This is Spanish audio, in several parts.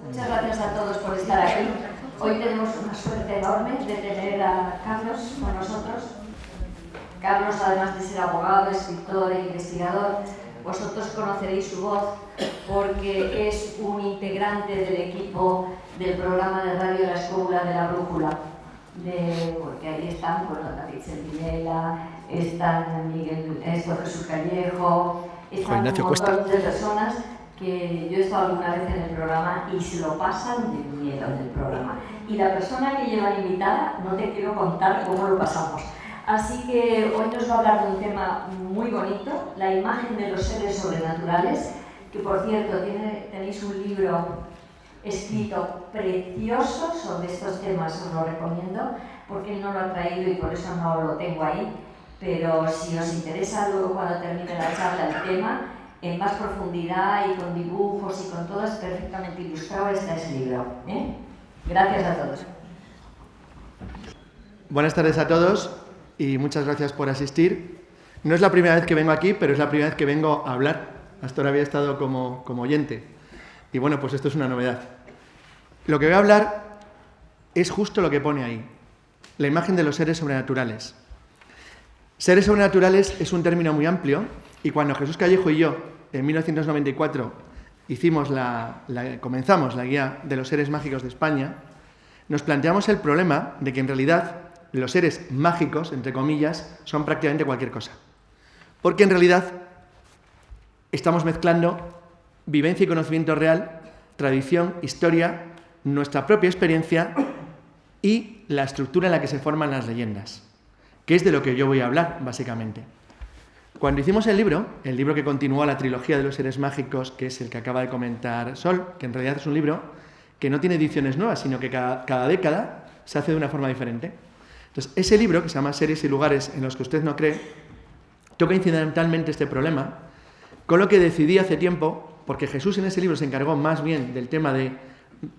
Muchas gracias a todos por estar aquí. Hoy tenemos una suerte enorme de tener a Carlos con nosotros. Carlos, además de ser abogado, escritor e investigador, vosotros conoceréis su voz porque es un integrante del equipo del programa de radio La Escóbula de la Brújula. Porque ahí están, bueno, David Sentinela, están Jesús Callejo, están un montón de personas que yo he estado alguna vez en el programa y se lo pasan de miedo en el programa. Y la persona que lleva invitada, no te quiero contar cómo lo pasamos. Así que hoy nos va a hablar de un tema muy bonito, la imagen de los seres sobrenaturales, que por cierto tenéis un libro escrito precioso sobre estos temas, os lo recomiendo, porque él no lo ha traído y por eso no lo tengo ahí, pero si os interesa luego cuando termine la charla el tema, en más profundidad y con dibujos y con todo, es perfectamente ilustrado, está ese libro. Gracias a todos. Buenas tardes a todos y muchas gracias por asistir. No es la primera vez que vengo aquí, pero es la primera vez que vengo a hablar. Hasta ahora había estado como oyente. Y bueno, pues esto es una novedad. Lo que voy a hablar es justo lo que pone ahí, la imagen de los seres sobrenaturales. Seres sobrenaturales es un término muy amplio y cuando Jesús Callejo y yo, en 1994, comenzamos la guía de los seres mágicos de España, nos planteamos el problema de que en realidad los seres mágicos, entre comillas, son prácticamente cualquier cosa. Porque en realidad estamos mezclando vivencia y conocimiento real, tradición, historia, nuestra propia experiencia y la estructura en la que se forman las leyendas, que es de lo que yo voy a hablar, básicamente. Cuando hicimos el libro que continuó la trilogía de los seres mágicos, que es el que acaba de comentar Sol, que en realidad es un libro que no tiene ediciones nuevas, sino que cada década se hace de una forma diferente. Entonces, ese libro, que se llama Seres y lugares en los que usted no cree, toca incidentalmente este problema, con lo que decidí hace tiempo, porque Jesús en ese libro se encargó más bien del tema de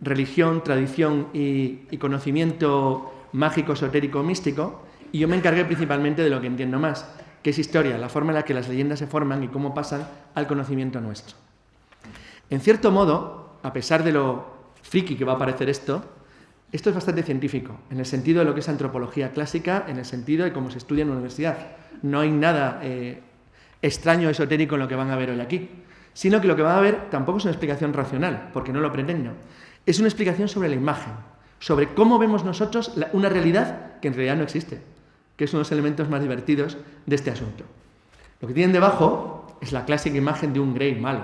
religión, tradición y conocimiento mágico, esotérico, místico, y yo me encargué principalmente de lo que entiendo más, que es historia, la forma en la que las leyendas se forman y cómo pasan al conocimiento nuestro. En cierto modo, a pesar de lo friki que va a parecer esto es bastante científico, en el sentido de lo que es antropología clásica, en el sentido de cómo se estudia en la universidad. No hay nada extraño, esotérico en lo que van a ver hoy aquí, sino que lo que van a ver tampoco es una explicación racional, porque no lo pretendo. Es una explicación sobre la imagen, sobre cómo vemos nosotros una realidad que en realidad no existe, que es uno de los elementos más divertidos de este asunto. Lo que tienen debajo es la clásica imagen de un Grey malo,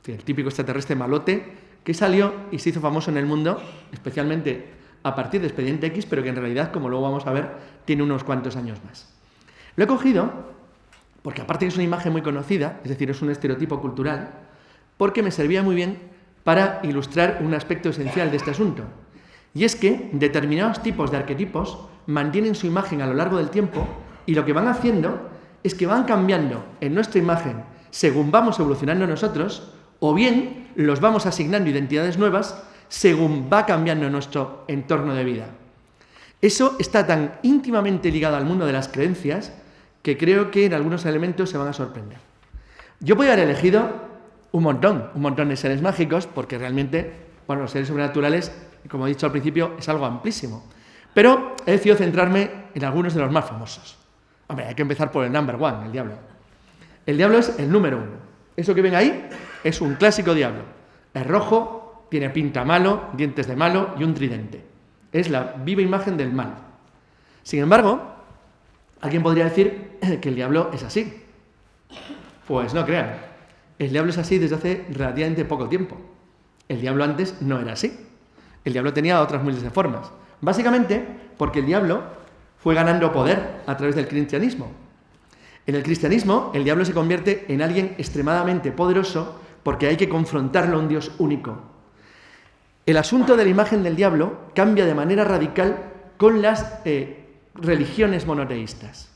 el típico extraterrestre malote que salió y se hizo famoso en el mundo, especialmente a partir de Expediente X, pero que en realidad, como luego vamos a ver, tiene unos cuantos años más. Lo he cogido porque aparte que es una imagen muy conocida, es decir, es un estereotipo cultural, porque me servía muy bien para ilustrar un aspecto esencial de este asunto. Y es que determinados tipos de arquetipos mantienen su imagen a lo largo del tiempo y lo que van haciendo es que van cambiando en nuestra imagen según vamos evolucionando nosotros, o bien los vamos asignando identidades nuevas según va cambiando nuestro entorno de vida. Eso está tan íntimamente ligado al mundo de las creencias que creo que en algunos elementos se van a sorprender. Yo podría haber elegido un montón de seres mágicos, porque realmente, bueno, los seres sobrenaturales, como he dicho al principio, es algo amplísimo. Pero he decidido centrarme en algunos de los más famosos. Hombre, hay que empezar por el number one, el diablo. El diablo es el número uno. Eso que ven ahí es un clásico diablo. Es rojo, tiene pinta malo, dientes de malo y un tridente. Es la viva imagen del mal. Sin embargo, alguien podría decir que el diablo es así. Pues no crean. El diablo es así desde hace relativamente poco tiempo. El diablo antes no era así. El diablo tenía otras miles de formas. Básicamente porque el diablo fue ganando poder a través del cristianismo. En el cristianismo, el diablo se convierte en alguien extremadamente poderoso porque hay que confrontarlo a un Dios único. El asunto de la imagen del diablo cambia de manera radical con las religiones monoteístas.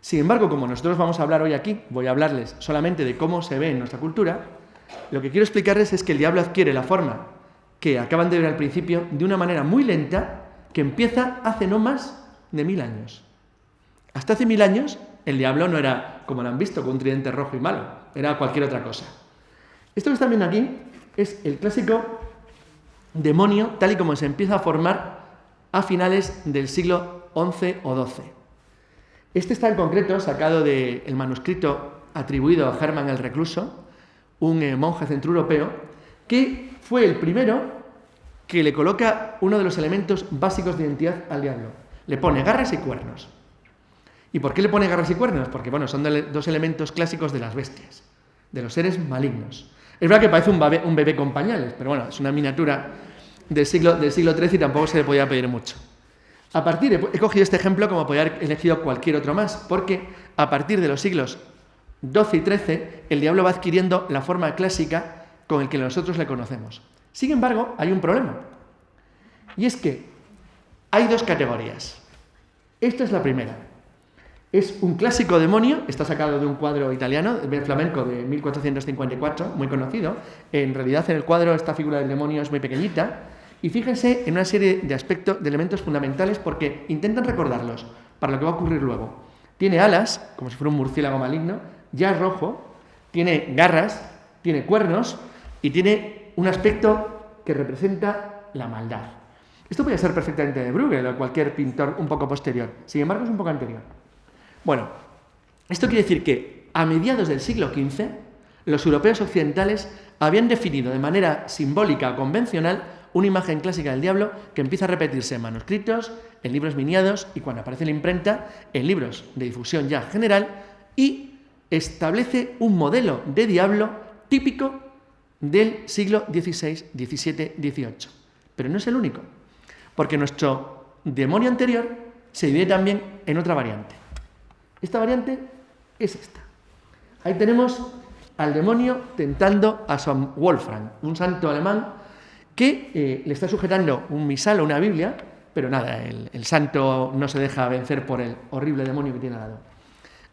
Sin embargo, como nosotros vamos a hablar hoy aquí, voy a hablarles solamente de cómo se ve en nuestra cultura, lo que quiero explicarles es que el diablo adquiere la forma que acaban de ver al principio de una manera muy lenta que empieza hace no más de 1000 años. Hasta hace 1000 años el diablo no era, como lo han visto, con un tridente rojo y malo, era cualquier otra cosa. Esto que están viendo aquí es el clásico demonio tal y como se empieza a formar a finales del siglo XI o XII. Este está en concreto sacado del manuscrito atribuido a Hermann el Recluso, un monje centroeuropeo, que fue el primero que le coloca uno de los elementos básicos de identidad al diablo. Le pone garras y cuernos. ¿Y por qué le pone garras y cuernos? Porque, bueno, son dos elementos clásicos de las bestias, de los seres malignos. Es verdad que parece un bebé con pañales, pero bueno, es una miniatura del siglo XIII y tampoco se le podía pedir mucho. He cogido este ejemplo como podría haber elegido cualquier otro más, porque a partir de los siglos XII y XIII el diablo va adquiriendo la forma clásica con el que nosotros le conocemos. Sin embargo, hay un problema, y es que hay dos categorías. Esta es la primera. Es un clásico demonio, está sacado de un cuadro italiano, flamenco, de 1454, muy conocido. En realidad, en el cuadro esta figura del demonio es muy pequeñita. Y fíjense en una serie de aspectos, de elementos fundamentales, porque intentan recordarlos para lo que va a ocurrir luego. Tiene alas, como si fuera un murciélago maligno, ya es rojo, tiene garras, tiene cuernos y tiene un aspecto que representa la maldad. Esto podría ser perfectamente de Bruegel o cualquier pintor un poco posterior. Sin embargo, es un poco anterior. Bueno, esto quiere decir que a mediados del siglo XV, los europeos occidentales habían definido de manera simbólica o convencional una imagen clásica del diablo que empieza a repetirse en manuscritos, en libros miniados y, cuando aparece la imprenta, en libros de difusión ya general, y establece un modelo de diablo típico del siglo XVI, XVII, XVIII. Pero no es el único, porque nuestro demonio anterior se divide también en otra variante. Esta variante es esta. Ahí tenemos al demonio tentando a San Wolfram, un santo alemán que le está sujetando un misal o una Biblia, pero nada, el santo no se deja vencer por el horrible demonio que tiene al lado.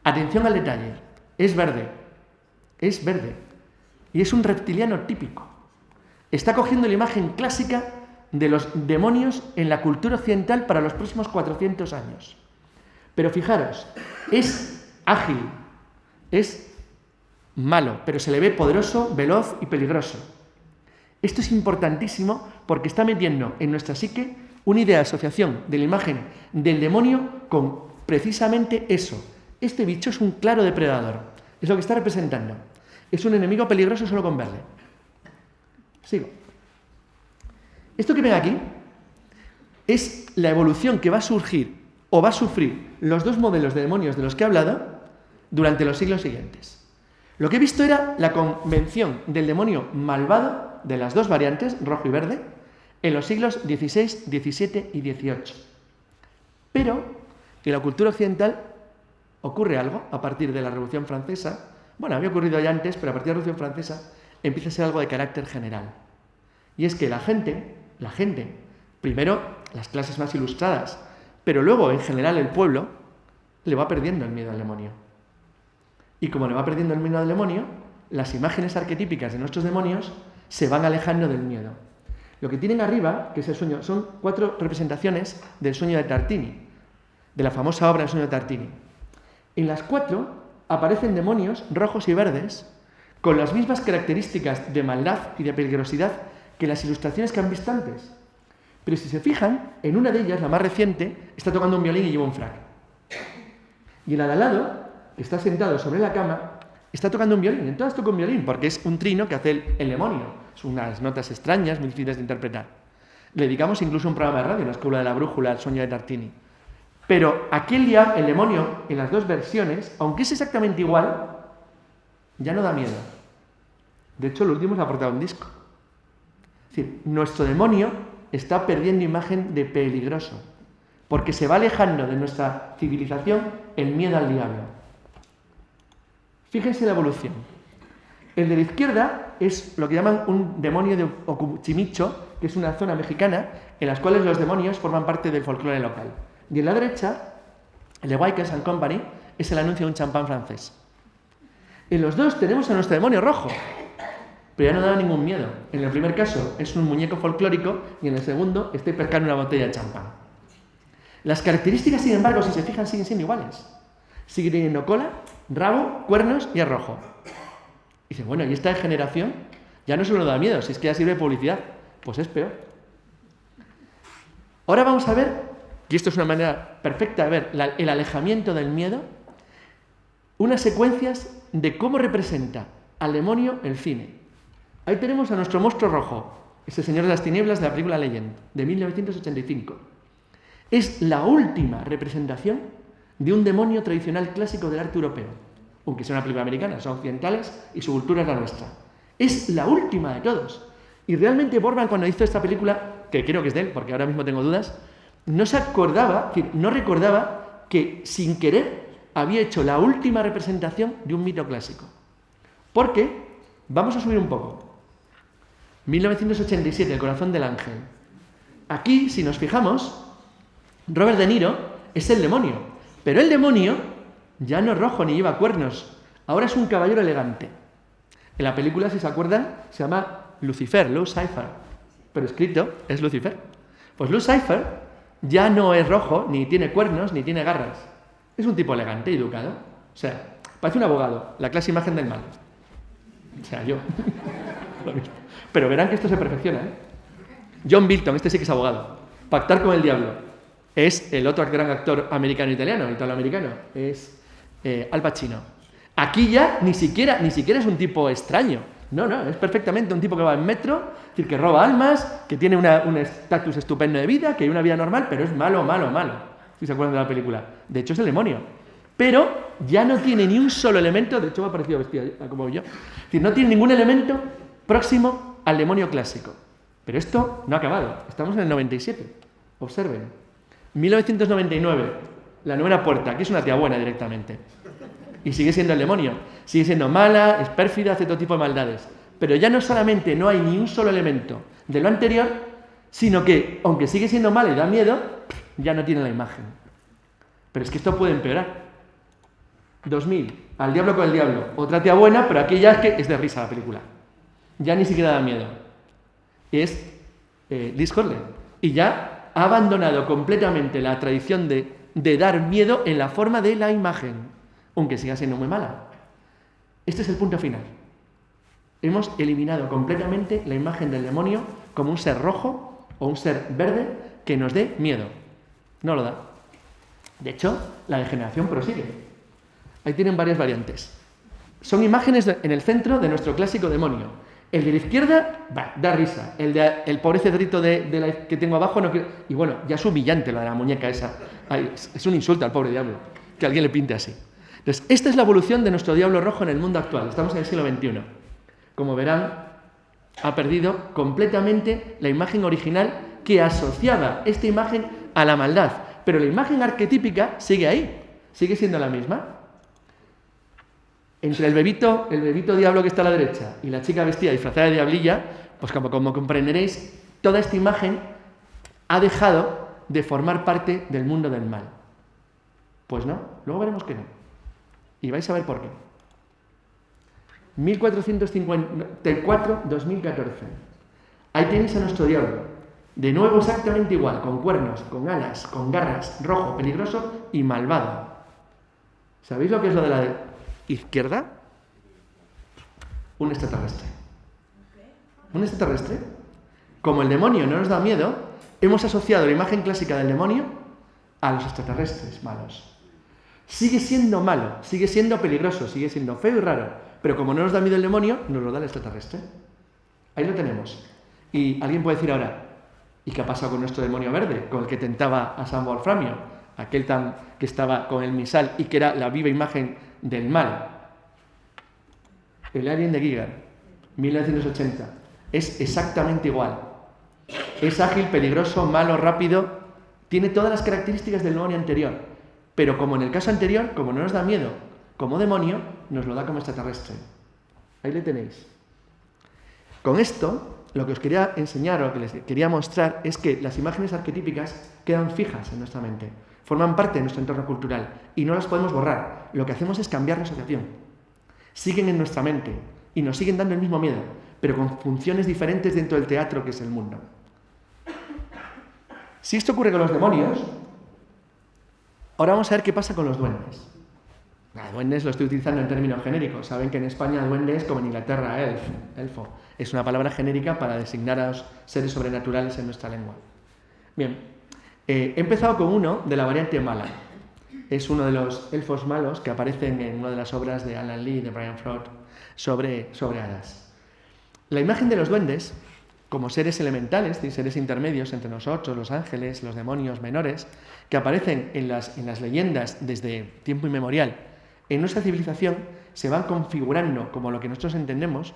Atención al detalle, es verde, y es un reptiliano típico. Está cogiendo la imagen clásica de los demonios en la cultura occidental para los próximos 400 años. Pero fijaros, es ágil, es malo, pero se le ve poderoso, veloz y peligroso. Esto es importantísimo porque está metiendo en nuestra psique una idea de asociación de la imagen del demonio con precisamente eso. Este bicho es un claro depredador, es lo que está representando. Es un enemigo peligroso solo con verle. Sigo. Esto que ven aquí es la evolución que va a surgir o va a sufrir los dos modelos de demonios de los que he hablado durante los siglos siguientes. Lo que he visto era la convención del demonio malvado de las dos variantes, rojo y verde, en los siglos XVI, XVII y XVIII. Pero en la cultura occidental ocurre algo a partir de la Revolución Francesa. Bueno, había ocurrido ya antes, pero a partir de la Revolución Francesa empieza a ser algo de carácter general. Y es que la gente, primero las clases más ilustradas, pero luego en general el pueblo, le va perdiendo el miedo al demonio. Y como le va perdiendo el miedo al demonio, las imágenes arquetípicas de nuestros demonios se van alejando del miedo. Lo que tienen arriba, que es el sueño, son 4 representaciones del sueño de Tartini, de la famosa obra El sueño de Tartini. En las 4 aparecen demonios rojos y verdes con las mismas características de maldad y de peligrosidad que las ilustraciones que han visto antes. Pero si se fijan, en una de ellas, la más reciente, está tocando un violín y lleva un frac. Y en la de al lado, que está sentado sobre la cama, está tocando un violín. En todas toca un violín, porque es un trino que hace el demonio. Son unas notas extrañas, muy difíciles de interpretar. Le dedicamos incluso un programa de radio, la Escuela de la Brújula, El sueño de Tartini. Pero aquel día, el demonio, en las dos versiones, aunque es exactamente igual, ya no da miedo. De hecho, lo último es la portada de un disco. Es decir, nuestro demonio está perdiendo imagen de peligroso, porque se va alejando de nuestra civilización el miedo al diablo. Fíjense la evolución. El de la izquierda es lo que llaman un demonio de Ocuchimicho, que es una zona mexicana en las cuales los demonios forman parte del folclore local. Y en la derecha, el de Wykes and Company, es el anuncio de un champán francés. En los dos tenemos a nuestro demonio rojo, pero ya no da ningún miedo. En el primer caso es un muñeco folclórico y en el segundo estoy pescando una botella de champán. Las características, sin embargo, si se fijan, siguen siendo iguales. Sigue teniendo cola, rabo, cuernos y es rojo. Y dicen, bueno, ¿y esta degeneración? Ya no solo da miedo, si es que ya sirve de publicidad. Pues es peor. Ahora vamos a ver, y esto es una manera perfecta de ver el alejamiento del miedo, unas secuencias de cómo representa al demonio el cine. Ahí tenemos a nuestro monstruo rojo, ese señor de las tinieblas de la película Legend, de 1985. Es la última representación de un demonio tradicional clásico del arte europeo, aunque sea una película americana, son occidentales y su cultura es la nuestra. Es la última de todos. Y realmente Borman, cuando hizo esta película, que creo que es de él, porque ahora mismo tengo dudas, no se acordaba, es decir, no recordaba que sin querer había hecho la última representación de un mito clásico. Porque, vamos a subir un poco, 1987, El corazón del ángel. Aquí, si nos fijamos, Robert De Niro es el demonio, pero el demonio ya no es rojo ni lleva cuernos, ahora es un caballero elegante. En la película, si se acuerdan, se llama Lucifer, Lucifer, pero escrito es Lucifer. Pues Lucifer ya no es rojo, ni tiene cuernos, ni tiene garras. Es un tipo elegante y educado. O sea, parece un abogado, la clase imagen del mal. O sea, yo. Pero verán que esto se perfecciona, ¿eh? John Milton, este sí que es abogado. Pactar con el diablo. Es el otro gran actor americano-italiano, italoamericano. Es Al Pacino. Aquí ya ni siquiera es un tipo extraño. No, es perfectamente un tipo que va en metro, es decir, que roba almas, que tiene un estatus estupendo de vida, que hay una vida normal, pero es malo. Si se acuerdan de la película. De hecho, es el demonio. Pero ya no tiene ni un solo elemento, de hecho me ha parecido vestido como yo, es decir, no tiene ningún elemento próximo al demonio clásico. Pero esto no ha acabado. Estamos en el 97. Observen. 1999. La novena puerta. Aquí es una tía buena directamente. Y sigue siendo el demonio. Sigue siendo mala, es pérfida, hace todo tipo de maldades. Pero ya no solamente no hay ni un solo elemento de lo anterior, sino que, aunque sigue siendo mala y da miedo, ya no tiene la imagen. Pero es que esto puede empeorar. 2000. Al diablo con el diablo. Otra tía buena, pero aquí ya es de risa la película. Ya ni siquiera da miedo. Es Liz Hurley. Y ya ha abandonado completamente la tradición de dar miedo en la forma de la imagen, aunque siga siendo muy mala. Este es el punto final. Hemos eliminado completamente la imagen del demonio como un ser rojo o un ser verde que nos dé miedo. No lo da. De hecho, la degeneración prosigue. Ahí tienen varias variantes. Son imágenes en el centro de nuestro clásico demonio. El de la izquierda, da risa. El pobre cedrito que tengo abajo, no quiero... Y bueno, ya es humillante la de la muñeca esa. Es un insulto al pobre diablo, que alguien le pinte así. Entonces, esta es la evolución de nuestro diablo rojo en el mundo actual. Estamos en el siglo XXI. Como verán, ha perdido completamente la imagen original que asociaba esta imagen a la maldad. Pero la imagen arquetípica sigue ahí, sigue siendo la misma. Entre el bebito diablo que está a la derecha y la chica vestida disfrazada de diablilla, pues como comprenderéis, toda esta imagen ha dejado de formar parte del mundo del mal. Pues no, luego veremos que no. Y vais a ver por qué. 1454-2014. Ahí tenéis a nuestro diablo. De nuevo exactamente igual, con cuernos, con alas, con garras, rojo, peligroso y malvado. ¿Sabéis lo que es lo de la izquierda? Un extraterrestre. ¿Un extraterrestre? Como el demonio no nos da miedo, hemos asociado la imagen clásica del demonio a los extraterrestres malos. Sigue siendo malo, sigue siendo peligroso, sigue siendo feo y raro, pero como no nos da miedo el demonio, nos lo da el extraterrestre. Ahí lo tenemos. Y alguien puede decir ahora, ¿y qué ha pasado con nuestro demonio verde? Con el que tentaba a San Wolframio, aquel que estaba con el misal y que era la viva imagen del mal. El Alien de Giger, 1980. Es exactamente igual. Es ágil, peligroso, malo, rápido. Tiene todas las características del demonio anterior. Pero como en el caso anterior, como no nos da miedo como demonio, nos lo da como extraterrestre. Ahí le tenéis. Con esto, lo que os quería enseñar o lo que les quería mostrar es que las imágenes arquetípicas quedan fijas en nuestra mente. Forman parte de nuestro entorno cultural y no las podemos borrar. Lo que hacemos es cambiar la asociación. Siguen en nuestra mente y nos siguen dando el mismo miedo, pero con funciones diferentes dentro del teatro que es el mundo. Si esto ocurre con los demonios, ahora vamos a ver qué pasa con los duendes. Duendes lo estoy utilizando en términos genéricos. Saben que en España duende es como en Inglaterra elfo. Es una palabra genérica para designar a los seres sobrenaturales en nuestra lengua. Bien, He empezado con uno de la variante mala. Es uno de los elfos malos que aparecen en una de las obras de Alan Lee, de Brian Froud, sobre hadas. La imagen de los duendes, como seres elementales, seres intermedios entre nosotros, los ángeles, los demonios menores, que aparecen en las leyendas desde tiempo inmemorial, en nuestra civilización se van configurando como lo que nosotros entendemos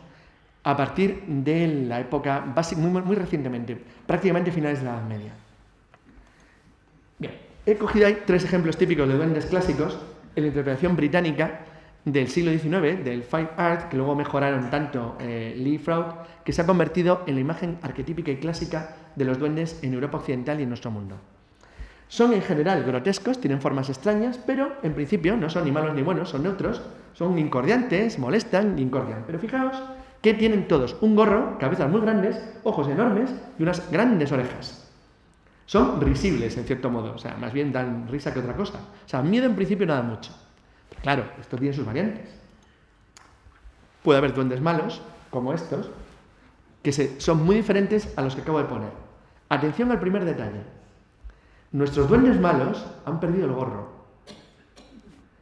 a partir de la época, muy recientemente, prácticamente finales de la Edad Media. Bien, he cogido ahí 3 ejemplos típicos de duendes clásicos en la interpretación británica del siglo XIX, del Fine Art, que luego mejoraron tanto Lee y Froud, que se ha convertido en la imagen arquetípica y clásica de los duendes en Europa Occidental y en nuestro mundo. Son en general grotescos, tienen formas extrañas, pero en principio no son ni malos ni buenos, son neutros, son incordiantes, molestan y incordian. Pero fijaos que tienen todos un gorro, cabezas muy grandes, ojos enormes y unas grandes orejas. Son risibles, en cierto modo, o sea, más bien dan risa que otra cosa. O sea, miedo en principio no da mucho. Pero claro, esto tiene sus variantes. Puede haber duendes malos, como estos, que son muy diferentes a los que acabo de poner. Atención al primer detalle. Nuestros duendes malos han perdido el gorro.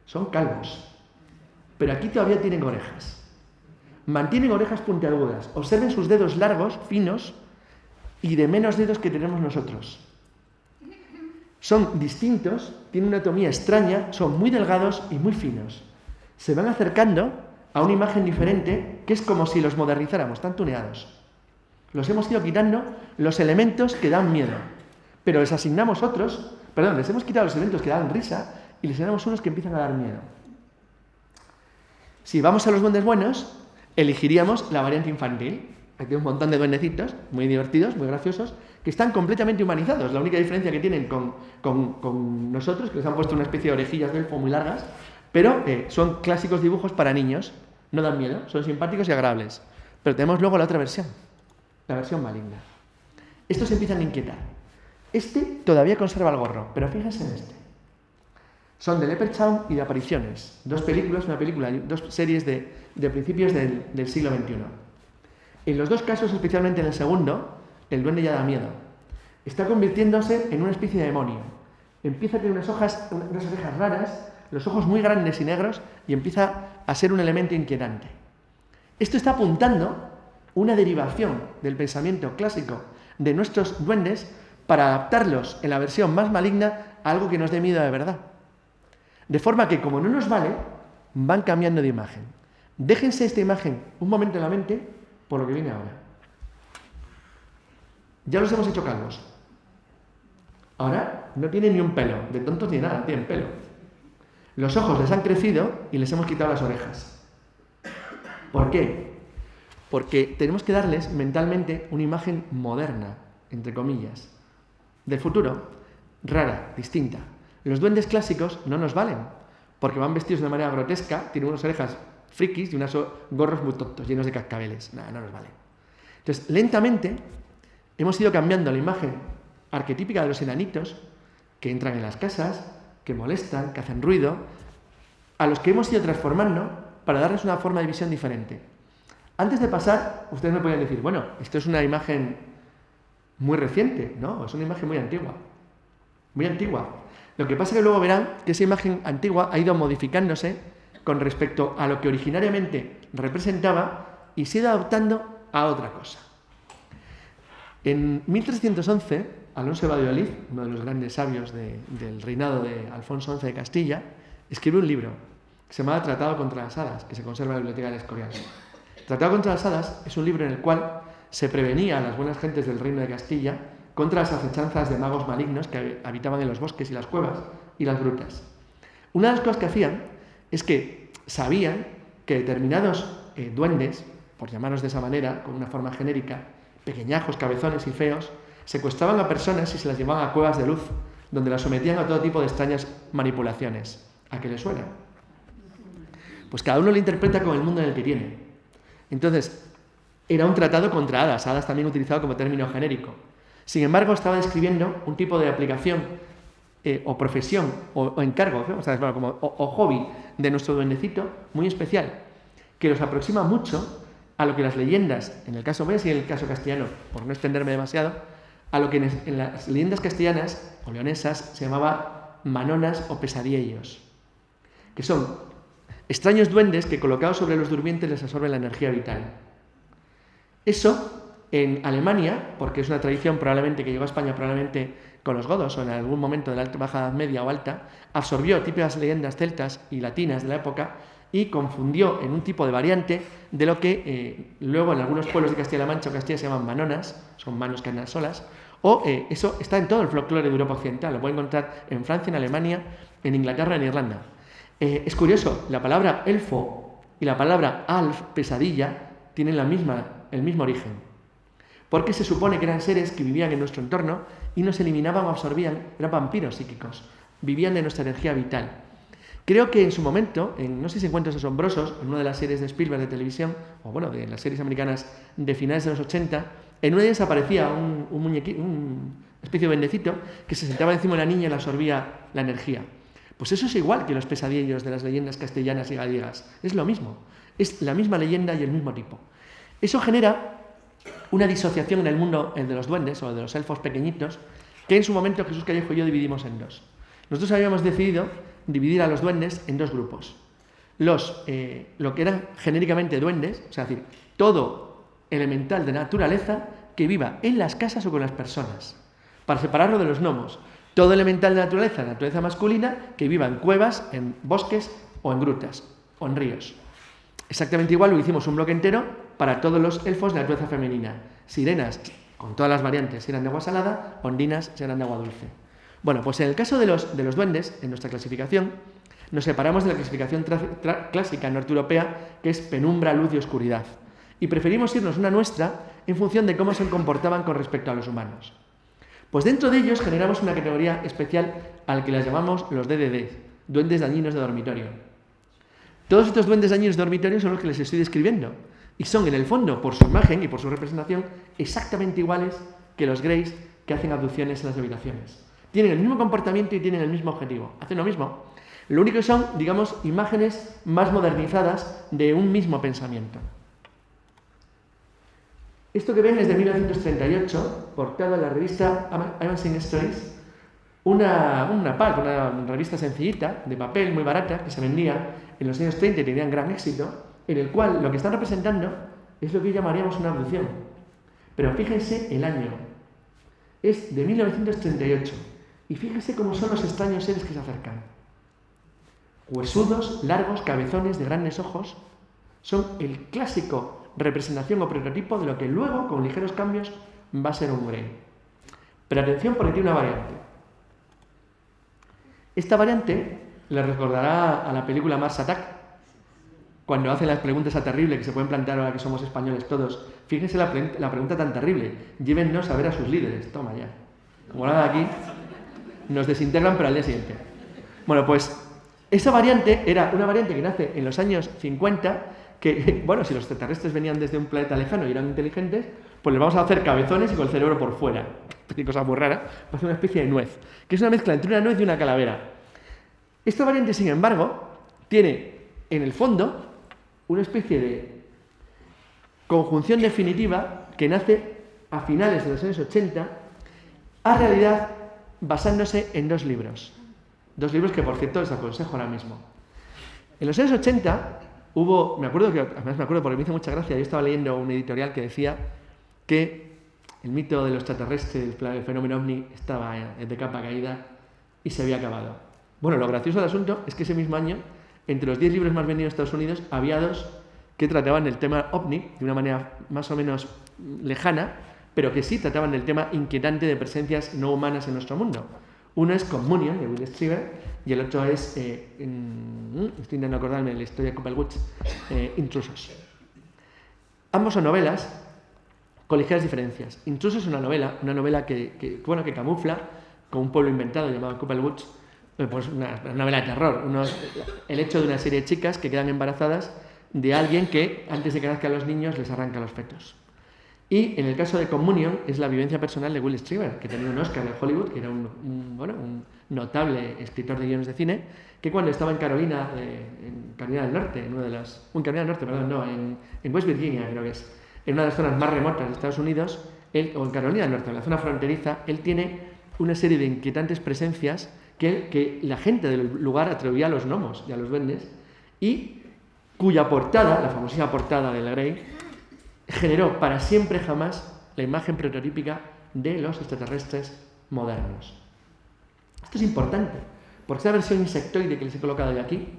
Son calvos. Pero aquí todavía tienen orejas. Mantienen orejas puntiagudas. Observen sus dedos largos, finos y de menos dedos que tenemos nosotros. Son distintos, tienen una anatomía extraña, son muy delgados y muy finos. Se van acercando a una imagen diferente que es como si los modernizáramos, están tuneados. Los hemos ido quitando los elementos que dan miedo, pero les asignamos les hemos quitado los elementos que dan risa y les asignamos unos que empiezan a dar miedo. Si vamos a los duendes buenos, elegiríamos la variante infantil. Aquí hay un montón de duendecitos muy divertidos, muy graciosos, que están completamente humanizados. La única diferencia que tienen con nosotros, que les han puesto una especie de orejillas de elfo muy largas, pero son clásicos dibujos para niños, no dan miedo, son simpáticos y agradables. Pero tenemos luego la otra versión, la versión maligna. Estos empiezan a inquietar. Este todavía conserva el gorro, pero fíjense en este. Son de Leprechaun y de Apariciones, 2 películas, una película y 2 series de principios del siglo XXI. En los 2 casos, especialmente en el segundo, el duende ya da miedo. Está convirtiéndose en una especie de demonio. Empieza a tener unas orejas raras, los ojos muy grandes y negros, y empieza a ser un elemento inquietante. Esto está apuntando una derivación del pensamiento clásico de nuestros duendes para adaptarlos en la versión más maligna a algo que nos dé miedo de verdad. De forma que, como no nos vale, van cambiando de imagen. Déjense esta imagen un momento en la mente por lo que viene ahora. Ya los hemos hecho calvos. Ahora no tienen ni un pelo, de tontos ni nada, tienen pelo. Los ojos les han crecido y les hemos quitado las orejas. ¿Por qué? Porque tenemos que darles mentalmente una imagen moderna, entre comillas, del futuro, rara, distinta. Los duendes clásicos no nos valen, porque van vestidos de manera grotesca, tienen unas orejas frikis y unos gorros muy tontos, llenos de cascabeles. Nada, no nos vale. Entonces, lentamente, hemos ido cambiando la imagen arquetípica de los enanitos, que entran en las casas, que molestan, que hacen ruido, a los que hemos ido transformando para darles una forma de visión diferente. Antes de pasar, ustedes me podrían decir, bueno, esto es una imagen muy reciente, ¿no? Es una imagen muy antigua. Muy antigua. Lo que pasa es que luego verán que esa imagen antigua ha ido modificándose con respecto a lo que originariamente representaba y se ha ido adaptando a otra cosa. En 1311, Alonso de Valladolid, uno de los grandes sabios del reinado de Alfonso XI de Castilla, escribe un libro que se llama Tratado contra las Hadas, que se conserva en la Biblioteca del Escorial. Tratado contra las Hadas es un libro en el cual se prevenía a las buenas gentes del reino de Castilla contra las acechanzas de magos malignos que habitaban en los bosques y las cuevas y las grutas. Una de las cosas que hacían es que sabían que determinados duendes, por llamarlos de esa manera, con una forma genérica, pequeñajos, cabezones y feos, secuestraban a personas y se las llevaban a cuevas de luz, donde las sometían a todo tipo de extrañas manipulaciones. ¿A qué les suena? Pues cada uno lo interpreta con el mundo en el que tiene. Entonces, era un tratado contra hadas, hadas también utilizado como término genérico. Sin embargo, estaba describiendo un tipo de aplicación o profesión o encargo, ¿no? o hobby de nuestro duendecito muy especial, que los aproxima mucho a lo que las leyendas, en el caso inglés y en el caso castellano, por no extenderme demasiado, a lo que en las leyendas castellanas o leonesas se llamaba manonas o pesadillos, que son extraños duendes que colocados sobre los durmientes les absorben la energía vital. Eso en Alemania, porque es una tradición probablemente que llegó a España probablemente con los godos o en algún momento de la Baja Edad Media o Alta, absorbió típicas leyendas celtas y latinas de la época y confundió en un tipo de variante de lo que luego en algunos pueblos de Castilla-La Mancha o Castilla se llaman manonas, son manos que andan solas, o eso está en todo el folclore de Europa Occidental, lo pueden encontrar en Francia, en Alemania, en Inglaterra, en Irlanda. Es curioso, la palabra elfo y la palabra alf, pesadilla, tienen el mismo origen. Porque se supone que eran seres que vivían en nuestro entorno y nos eliminaban o absorbían, eran vampiros psíquicos, vivían de nuestra energía vital. Creo que en su momento, en No sé si Encuentros Asombrosos, en una de las series de Spielberg de televisión, o bueno, de las series americanas de finales de los 80, en una de ellas aparecía un muñequito, una especie de bendecito, que se sentaba encima de una niña y le absorbía la energía. Pues eso es igual que los pesadillos de las leyendas castellanas y gallegas. Es lo mismo. Es la misma leyenda y el mismo tipo. Eso genera una disociación en el mundo de los duendes o de los elfos pequeñitos, que en su momento Jesús Callejo y yo dividimos en dos. Nosotros habíamos decidido dividir a los duendes en dos grupos. Lo que eran genéricamente duendes, o sea, es decir, todo elemental de naturaleza que viva en las casas o con las personas, para separarlo de los gnomos. Todo elemental de naturaleza masculina, que viva en cuevas, en bosques o en grutas o en ríos. Exactamente igual lo hicimos un bloque entero para todos los elfos de naturaleza femenina. Sirenas, con todas las variantes, eran de agua salada, ondinas eran de agua dulce. Bueno, pues en el caso de los duendes, en nuestra clasificación, nos separamos de la clasificación clásica norteuropea, que es penumbra, luz y oscuridad. Y preferimos irnos una nuestra en función de cómo se comportaban con respecto a los humanos. Pues dentro de ellos generamos una categoría especial al que las llamamos los DDD, duendes dañinos de dormitorio. Todos estos duendes dañinos de dormitorio son los que les estoy describiendo y son en el fondo, por su imagen y por su representación, exactamente iguales que los greys que hacen abducciones en las habitaciones. Tienen el mismo comportamiento y tienen el mismo objetivo, hacen lo mismo. Lo único que son, digamos, imágenes más modernizadas de un mismo pensamiento. Esto que ven es de 1938, portada en la revista Amazing Stories, una revista sencillita, de papel, muy barata, que se vendía en los años 30 y tenía gran éxito, en el cual lo que están representando es lo que llamaríamos una abducción. Pero fíjense el año. Es de 1938. Y fíjense cómo son los extraños seres que se acercan. Huesudos, largos, cabezones, de grandes ojos. Son el clásico representación o prototipo de lo que luego, con ligeros cambios, va a ser un grey. Pero atención, porque tiene una variante. Esta variante le recordará a la película Mars Attack, cuando hacen las preguntas tan terribles que se pueden plantear ahora que somos españoles todos. Fíjense la pregunta tan terrible. Llévennos a ver a sus líderes. Toma ya. Como nada aquí, nos desintegran pero al día siguiente. Bueno, pues esa variante era una variante que nace en los años 50, que, bueno, si los extraterrestres venían desde un planeta lejano y eran inteligentes, pues les vamos a hacer cabezones y con el cerebro por fuera. Qué cosa muy rara. Va a ser una especie de nuez, que es una mezcla entre una nuez y una calavera. Esta variante, sin embargo, tiene en el fondo una especie de conjunción definitiva que nace a finales de los años 80, a realidad basándose en dos libros. Dos libros que, por cierto, les aconsejo ahora mismo. En los años 80 hubo, además me acuerdo porque me hizo mucha gracia, yo estaba leyendo un editorial que decía que el mito de los extraterrestres, el fenómeno ovni, estaba de capa caída y se había acabado. Bueno, lo gracioso del asunto es que ese mismo año, entre los 10 libros más vendidos en Estados Unidos, había 2 que trataban del tema ovni de una manera más o menos lejana, pero que sí trataban del tema inquietante de presencias no humanas en nuestro mundo. Uno es Communion, de Will Strieber, y el otro es, estoy intentando acordarme de la historia de Coppelwoods, Intrusos. Ambos son novelas con ligeras diferencias. Intrusos es una novela que camufla con un pueblo inventado llamado Coppelwoods, pues una novela de terror. El hecho de una serie de chicas que quedan embarazadas de alguien que, antes de que nazcan los niños, les arranca los fetos. Y en el caso de Communion es la vivencia personal de Will Strieber, que tenía un Oscar en Hollywood, que era un notable escritor de guiones de cine, que cuando estaba en Carolina del Norte, en West Virginia creo que es, en una de las zonas más remotas de Estados Unidos, o en Carolina del Norte, en la zona fronteriza, él tiene una serie de inquietantes presencias que la gente del lugar atribuía a los gnomos y a los duendes, y cuya portada, la famosísima portada de la Grey, generó para siempre jamás la imagen prototípica de los extraterrestres modernos. Esto es importante, porque esta versión insectoide que les he colocado de aquí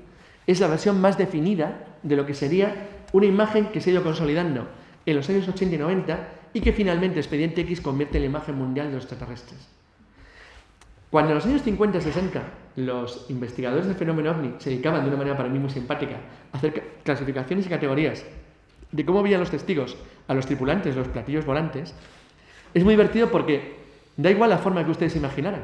es la versión más definida de lo que sería una imagen que se ha ido consolidando en los años 80 y 90 y que finalmente Expediente X convierte en la imagen mundial de los extraterrestres. Cuando en los años 50 y 60 los investigadores del fenómeno OVNI se dedicaban de una manera para mí muy simpática a hacer clasificaciones y categorías de cómo veían los testigos a los tripulantes de los platillos volantes, es muy divertido porque da igual la forma que ustedes imaginaran.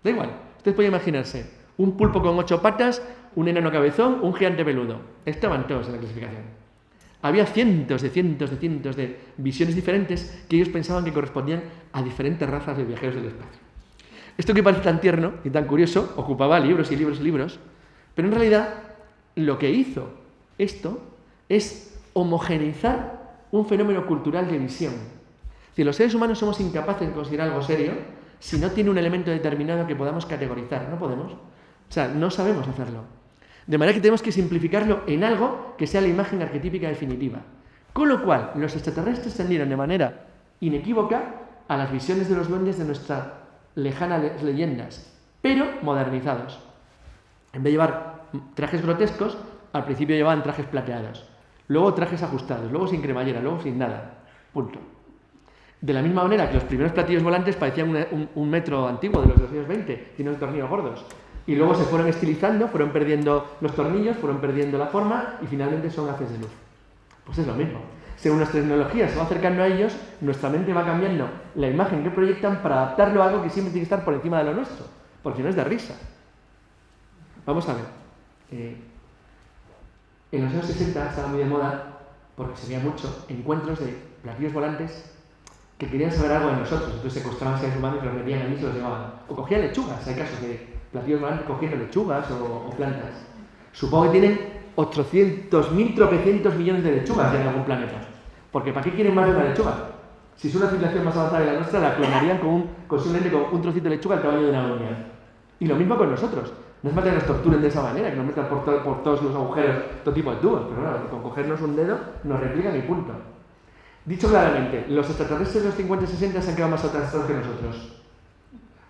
Da igual. Ustedes pueden imaginarse un pulpo con 8 patas, un enano cabezón, un gigante peludo. Estaban todos en la clasificación. Había cientos de visiones diferentes que ellos pensaban que correspondían a diferentes razas de viajeros del espacio. Esto que parece tan tierno y tan curioso ocupaba libros y libros y libros, pero en realidad lo que hizo esto es homogeneizar un fenómeno cultural de visión. Es decir, los seres humanos somos incapaces de considerar algo serio si no tiene un elemento determinado que podamos categorizar. No podemos. O sea, no sabemos hacerlo. De manera que tenemos que simplificarlo en algo que sea la imagen arquetípica definitiva. Con lo cual, los extraterrestres tendieron de manera inequívoca a las visiones de los duendes de nuestras lejanas leyendas, pero modernizados. En vez de llevar trajes grotescos, al principio llevaban trajes plateados, luego trajes ajustados, luego sin cremallera, luego sin nada. Punto. De la misma manera que los primeros platillos volantes parecían un metro antiguo de los años 20, tienen tornillos gordos. Y luego se fueron estilizando, fueron perdiendo los tornillos, fueron perdiendo la forma y finalmente son haces de luz. Pues es lo mismo. Según las tecnologías se va acercando a ellos, nuestra mente va cambiando la imagen que proyectan para adaptarlo a algo que siempre tiene que estar por encima de lo nuestro, porque si no es de risa. Vamos a ver. En los años 60 estaba muy de moda, porque se veía mucho, encuentros de platillos volantes que querían saber algo de nosotros. Entonces secuestraban seres humanos y los metían allí y se los llevaban. O cogían lechugas, hay casos de platillos volantes cogiendo lechugas o plantas. Supongo que tienen 800.000 tropecientos millones de lechugas en algún planeta. Porque ¿para qué quieren más de una lechuga? Si es una civilización más avanzada que la nuestra, la clonarían con un trocito de lechuga al tamaño de una uña. Y lo mismo con nosotros. No es falta que nos torturen de esa manera, que nos metan por todos los agujeros todo tipo de tubos. Pero claro, con cogernos un dedo nos replican y punto. Dicho claramente, los extraterrestres de los 50 y 60 se han quedado más atrasados que nosotros.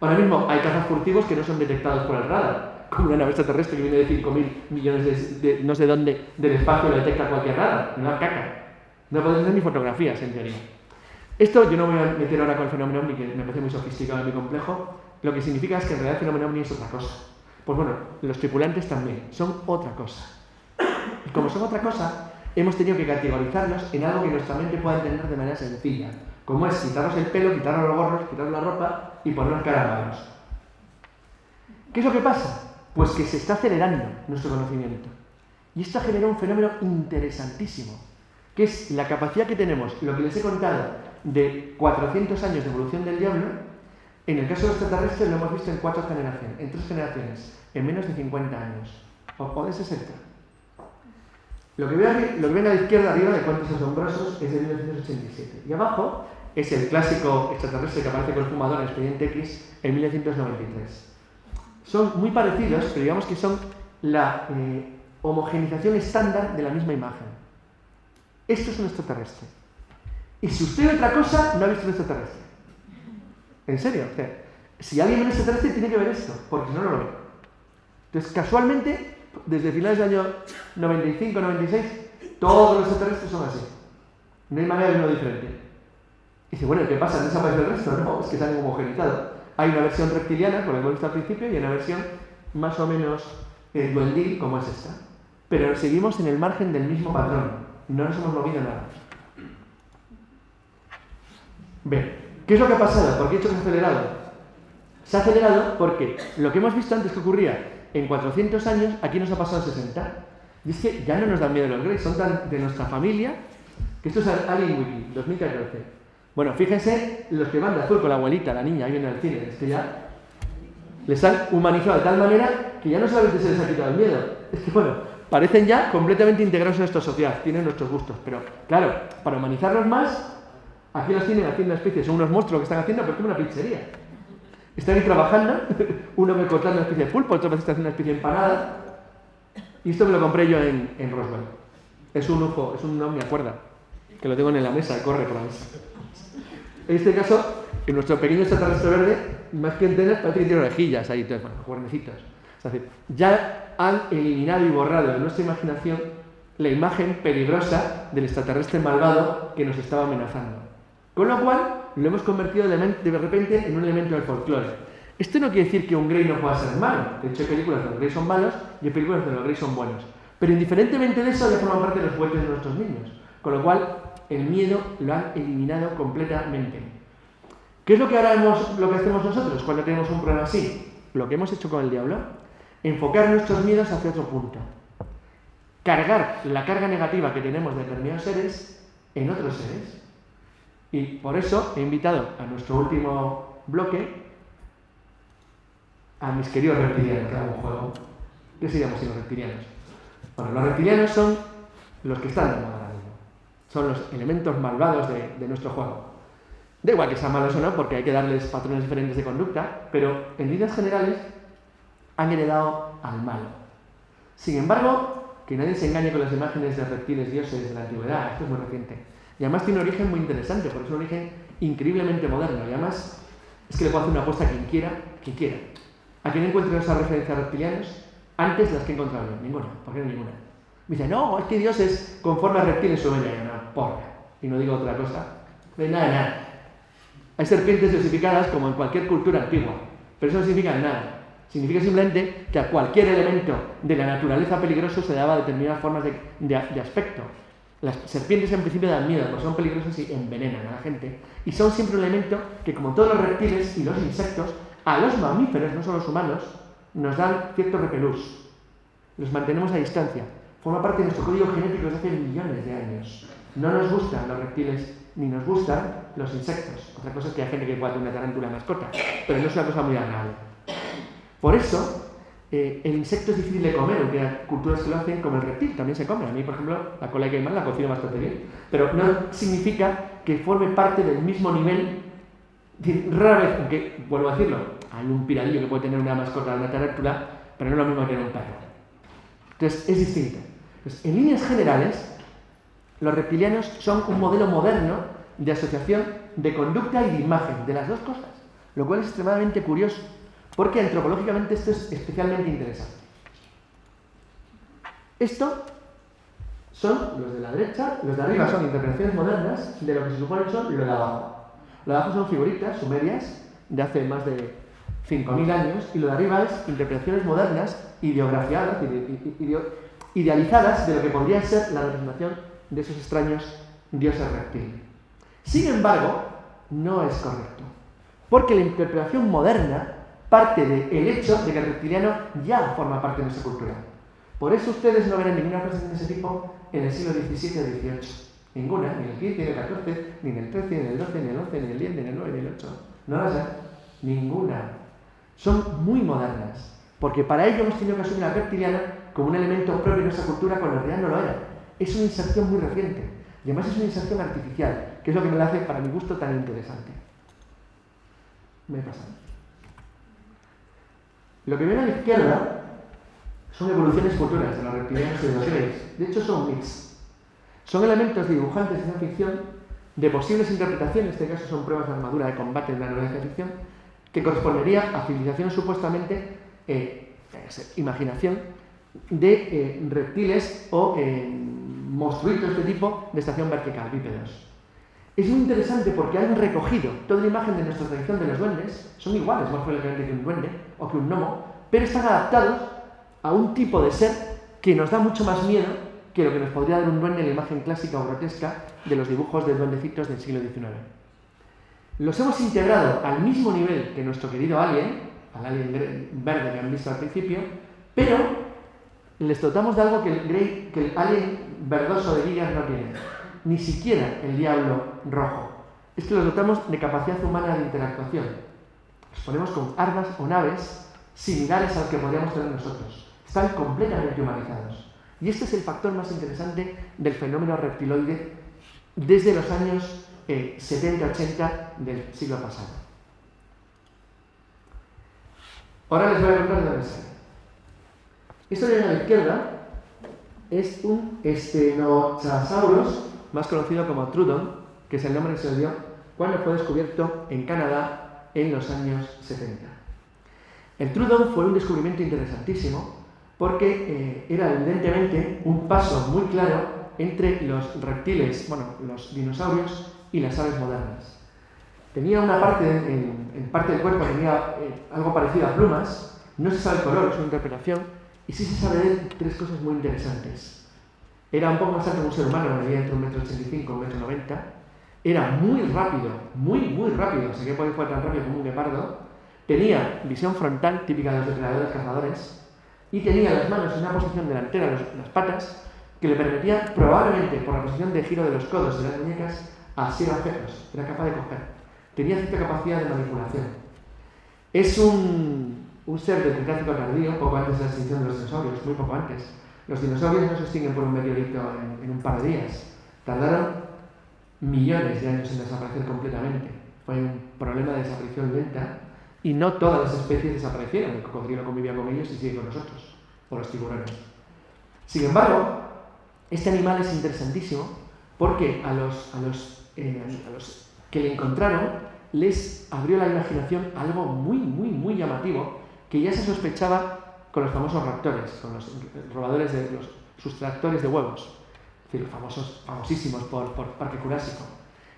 Ahora mismo hay cazas furtivos que no son detectados por el radar, como una nave extraterrestre que viene de 5.000 millones de no sé dónde del espacio y lo detecta cualquier radar, una caca. No podemos hacer ni fotografías, en teoría. Esto yo no me voy a meter ahora con el fenómeno OVNI, que me parece muy sofisticado y muy complejo. Lo que significa es que en realidad el fenómeno OVNI es otra cosa. Pues bueno, los tripulantes también son otra cosa. Y como son otra cosa, hemos tenido que categorizarlos en algo que nuestra mente pueda entender de manera sencilla, como es quitarnos el pelo, quitarnos los gorros, quitarnos la ropa y ponernos caravanos. ¿Qué es lo que pasa? Pues que se está acelerando nuestro conocimiento. Y esto generó un fenómeno interesantísimo, que es la capacidad que tenemos, lo que les he contado, de 400 años de evolución del diablo. En el caso de los extraterrestres lo hemos visto en 3 generaciones, en menos de 50 años, o de 60. Lo que ven a la izquierda arriba de Cuentos Asombrosos es de 1987. Y abajo es el clásico extraterrestre que aparece con el fumador en Expediente X en 1993. Son muy parecidos, pero digamos que son la homogenización estándar de la misma imagen. Esto es un extraterrestre. Y si usted ve otra cosa, no ha visto un extraterrestre. En serio, o sea, si alguien ve un extraterrestre tiene que ver esto, porque si no, no lo ve. Entonces, casualmente, desde finales del año 95-96, todos los extraterrestres son así. No hay manera de verlo diferente. Y dice, bueno, ¿qué pasa? ¿No desaparece el resto? No, es que se han homogenizado. Hay una versión reptiliana, como hemos visto al principio, y una versión más o menos duendil, como es esta. Pero seguimos en el margen del mismo patrón. No nos hemos movido nada. Bien, ¿qué es lo que ha pasado? ¿Por qué he dicho que se ha acelerado? Se ha acelerado porque lo que hemos visto antes que ocurría en 400 años, aquí nos ha pasado en 60. Y es que ya no nos dan miedo los Greys, son tan de nuestra familia, que esto es Alien Wiki, 2014. Bueno, fíjense los que van de azul con la abuelita, la niña, ahí viene al cine, es que ya les han humanizado de tal manera que ya no solamente se les ha quitado el miedo, es que bueno, parecen ya completamente integrados en nuestra sociedad, tienen nuestros gustos, pero claro, para humanizarlos más, Aquí los tienen haciendo una especie, son unos monstruos que están haciendo, pero es como una pizzería. Están ahí trabajando, uno me cortando una especie de pulpo, otro me está haciendo una especie de empanada. Y esto me lo compré yo en Roswell. Es un UFO, es un ovni a cuerda, que lo tengo en la mesa y corre por la mesa. En este caso, en nuestro pequeño extraterrestre verde, más que antenas, parece que tiene orejillas ahí, bueno, cuernecitos. Es decir, ya han eliminado y borrado de nuestra imaginación la imagen peligrosa del extraterrestre malvado que nos estaba amenazando. Con lo cual, lo hemos convertido de repente en un elemento del folclore. Esto no quiere decir que un Grey no pueda ser malo. De hecho, hay películas donde los Grey son malos y hay películas donde los Grey son buenos. Pero indiferentemente de eso, ya forman parte de los juguetes de nuestros niños. Con lo cual, el miedo lo han eliminado completamente. ¿Qué es lo que hacemos nosotros cuando tenemos un problema así? Lo que hemos hecho con el diablo, enfocar nuestros miedos hacia otro punto. Cargar la carga negativa que tenemos de determinados seres en otros seres. Y por eso he invitado a nuestro último bloque a mis queridos reptilianos, que hagan un juego. ¿Qué seríamos sin los reptilianos? Bueno, los reptilianos son los que están de moda ahora mismo. Son los elementos malvados de nuestro juego. Da igual que sean malos o no, porque hay que darles patrones diferentes de conducta, pero en líneas generales han heredado al malo. Sin embargo, que nadie se engañe con las imágenes de reptiles dioses de la antigüedad, esto es muy reciente. Y además tiene un origen muy interesante, porque es un origen increíblemente moderno. Y además es que le puedo hacer una apuesta a quien quiera. ¿A quién encuentro esas referencias reptilianas? Antes las que he encontrado yo. Ninguna. ¿Por qué no ninguna? Me dice, no, es que Dios es conforme a reptiles su bella. Y no, porra. Y no digo otra cosa. De nada. Hay serpientes diosificadas como en cualquier cultura antigua. Pero eso no significa nada. Significa simplemente que a cualquier elemento de la naturaleza peligroso se daba determinadas formas de aspecto. Las serpientes en principio dan miedo, porque son peligrosas y envenenan a la gente. Y son siempre un elemento que, como todos los reptiles y los insectos, a los mamíferos, no solo los humanos, nos dan cierto repelús. Los mantenemos a distancia. Forma parte de nuestro código genético desde hace millones de años. No nos gustan los reptiles ni nos gustan los insectos. Otra cosa es que hay gente que puede tener una tarántula mascota, pero no es una cosa muy agradable. Por eso, el insecto es difícil de comer, aunque hay culturas que lo hacen, como el reptil también se come. A mí, por ejemplo, la cola de caimán la cocino bastante bien, pero no significa que forme parte del mismo nivel. Rara vez, aunque, vuelvo a decirlo, hay un piradillo que puede tener una mascota, una tarántula, pero no es lo mismo que tener un perro. Entonces, es distinto. Entonces, en líneas generales, los reptilianos son un modelo moderno de asociación de conducta y de imagen, de las dos cosas, lo cual es extremadamente curioso. Porque antropológicamente esto es especialmente interesante. Esto son los de la derecha, los de arriba son interpretaciones modernas de lo que se supone son lo de abajo. Lo de abajo son figuritas sumerias de hace más de 5.000 años y lo de arriba es interpretaciones modernas, ideografiadas, idealizadas de lo que podría ser la representación de esos extraños dioses reptiles. Sin embargo, no es correcto, porque la interpretación moderna parte del hecho de que el reptiliano ya forma parte de nuestra cultura. Por eso ustedes no verán ninguna representación de ese tipo en el siglo XVII o XVIII. Ninguna, ni en el XV, ni en el XIV, ni en el XIII, ni en el XII, ni en el XI, ni en el X, ni en el IX, ni en el VIII. No las hay. Ninguna. Son muy modernas, porque para ello hemos tenido que asumir al reptiliano como un elemento propio de nuestra cultura cuando en realidad no lo era. Es una inserción muy reciente, y además es una inserción artificial, que es lo que me la hace, para mi gusto, tan interesante. Me he pasado. Lo que ven a la izquierda son evoluciones futuras de los reptilianos y de los Greys. De hecho, son mix. Son elementos de dibujantes de ciencia ficción de posibles interpretaciones, en este caso son pruebas de armadura de combate en la novela de ciencia ficción, que correspondería a civilizaciones supuestamente, imaginación, de reptiles o monstruitos de este tipo de estación vertical, bípedos. Es muy interesante porque han recogido toda la imagen de nuestra tradición de los duendes, son iguales morfológicamente que un duende o que un gnomo, pero están adaptados a un tipo de ser que nos da mucho más miedo que lo que nos podría dar un duende en la imagen clásica o grotesca de los dibujos de duendecitos del siglo XIX. Los hemos integrado al mismo nivel que nuestro querido alien, al alien verde que han visto al principio, pero les dotamos de algo que el alien verdoso de Giger no tiene. Ni siquiera el diablo rojo. Es que los dotamos de capacidad humana de interactuación. Los ponemos con armas o naves similares a las que podríamos tener nosotros. Están completamente humanizados. Y este es el factor más interesante del fenómeno reptiloide desde los años 70-80 del siglo pasado. Ahora les voy a contar de dónde sale. Esto que ven a la izquierda es un Stenochasaurus, más conocido como Trudon, que es el nombre que se le dio cuando fue descubierto en Canadá en los años 70. El Trudon fue un descubrimiento interesantísimo porque era evidentemente un paso muy claro entre los reptiles, los dinosaurios y las aves modernas. Tenía una parte, en parte del cuerpo tenía algo parecido a plumas, no se sabe el color, es una interpretación, y sí se sabe de él tres cosas muy interesantes. Era un poco más alto que un ser humano, medía entre 1,85 m y 1,90 m, era muy rápido, muy rápido, o sea que fue tan rápido como un guepardo, tenía visión frontal, típica de los depredadores cazadores, y tenía las manos en una posición delantera, las patas, que le permitía, probablemente por la posición de giro de los codos y de las muñecas, asir objetos, era capaz de coger. Tenía cierta capacidad de manipulación. Es un ser del Cretácico tardío, poco antes de la extinción de los dinosaurios, muy poco antes. Los dinosaurios no se extinguen por un meteorito en un par de días. Tardaron millones de años en desaparecer completamente. Fue un problema de desaparición lenta y no todas las especies desaparecieron. El cocodrilo convivía con ellos y sigue con nosotros, o los tiburones. Sin embargo, este animal es interesantísimo porque a los que le encontraron les abrió la imaginación algo muy llamativo que ya se sospechaba con los famosos raptores, con los robadores los sustractores de huevos, es decir, los famosísimos por Parque Jurásico.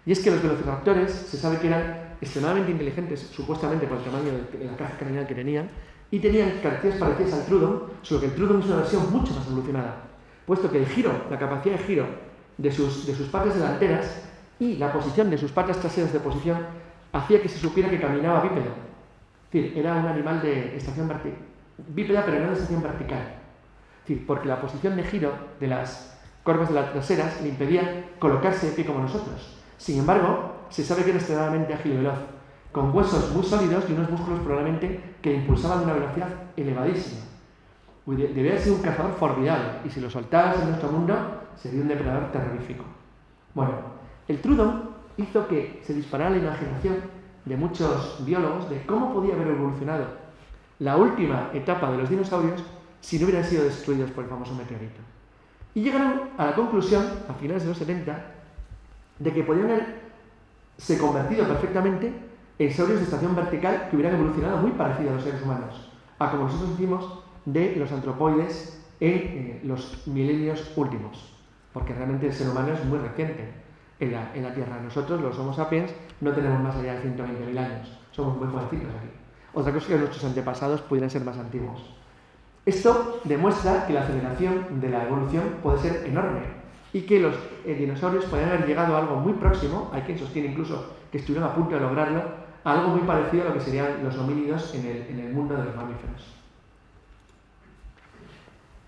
Y es que los velociraptores se sabe que eran extremadamente inteligentes, supuestamente por el tamaño de la caja craneal que tenían, y tenían características parecidas al Trudon, solo que el Trudon es una versión mucho más evolucionada, puesto que el giro, la capacidad de giro de sus patas delanteras y la posición de sus patas traseras de posición hacía que se supiera que caminaba bípedo. Es decir, era un animal de estación bípeda, pero no de estación vertical. Es decir, porque la posición de giro de las corvas de las traseras le impedía colocarse de pie como nosotros. Sin embargo, se sabe que era extremadamente ágil y veloz, con huesos muy sólidos y unos músculos probablemente que le impulsaban a una velocidad elevadísima. Debía haber sido un cazador formidable, y si lo soltabas en nuestro mundo, sería un depredador terrorífico. Bueno, el Trudon hizo que se disparara la imaginación de muchos biólogos de cómo podía haber evolucionado la última etapa de los dinosaurios si no hubieran sido destruidos por el famoso meteorito. Y llegaron a la conclusión, a finales de los 70, de que podían haberse convertido perfectamente en saurios de estación vertical que hubieran evolucionado muy parecido a los seres humanos, a como nosotros hicimos de los antropoides en los milenios últimos, porque realmente el ser humano es muy reciente en la Tierra. Nosotros, los Homo sapiens, no tenemos más allá de 120.000 años, somos muy jovencitos aquí. Otra cosa es que nuestros antepasados pudieran ser más antiguos. Esto demuestra que la aceleración de la evolución puede ser enorme y que los dinosaurios podrían haber llegado a algo muy próximo, hay quien sostiene incluso que estuvieron a punto de lograrlo, a algo muy parecido a lo que serían los homínidos en el mundo de los mamíferos.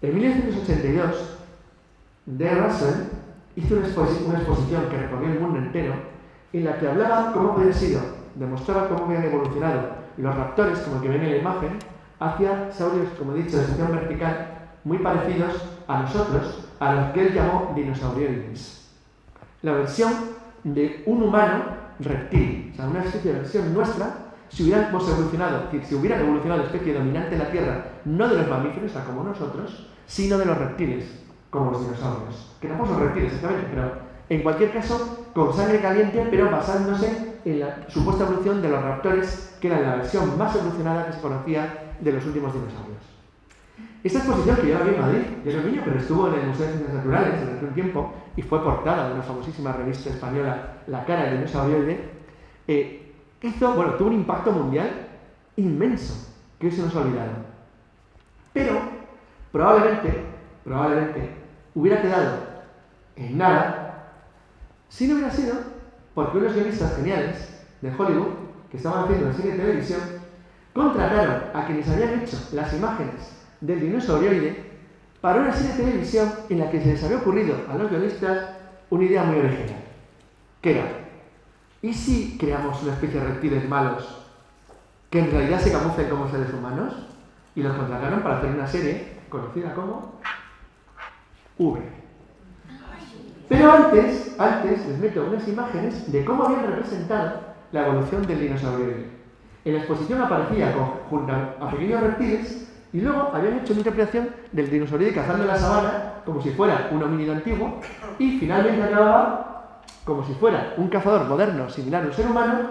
En 1982, D. Russell hizo una exposición que recorrió el mundo entero en la que hablaba demostraba cómo habían evolucionado los raptores, como el que ven en la imagen, hacia saurios, como he dicho, de sección vertical, muy parecidos a nosotros, a los que él llamó dinosaurioides. La versión de un humano reptil, o sea, una especie de versión nuestra, si hubieran evolucionado, es decir, si hubieran evolucionado la especie dominante en la Tierra, no de los mamíferos, o sea, como nosotros, sino de los reptiles, como los dinosaurios. Que tampoco son reptiles exactamente, pero en cualquier caso, con sangre caliente, pero basándose en la supuesta evolución de los raptores, que era la versión más evolucionada que se conocía de los últimos dinosaurios. Esta exposición, que yo la vi en Madrid, yo era niño, pero estuvo en el Museo de Ciencias Naturales durante un tiempo y fue portada de una famosísima revista española, La cara del dinosaurioide, tuvo un impacto mundial inmenso, que hoy se nos ha olvidado. Pero, probablemente, hubiera quedado en nada si no hubiera sido porque unos guionistas geniales de Hollywood, que estaban haciendo una serie de televisión, contrataron a quienes habían hecho las imágenes del dinosaurioide para una serie de televisión en la que se les había ocurrido a los guionistas una idea muy original, que era: ¿y si creamos una especie de reptiles malos que en realidad se camuflen como seres humanos? Y los contrataron para hacer una serie conocida como V. Pero antes les meto unas imágenes de cómo habían representado la evolución del dinosaurio. En la exposición aparecía junto a pequeños reptiles y luego habían hecho una interpretación del dinosaurio cazando en la sabana como si fuera un homínido antiguo y finalmente acababa como si fuera un cazador moderno similar a un ser humano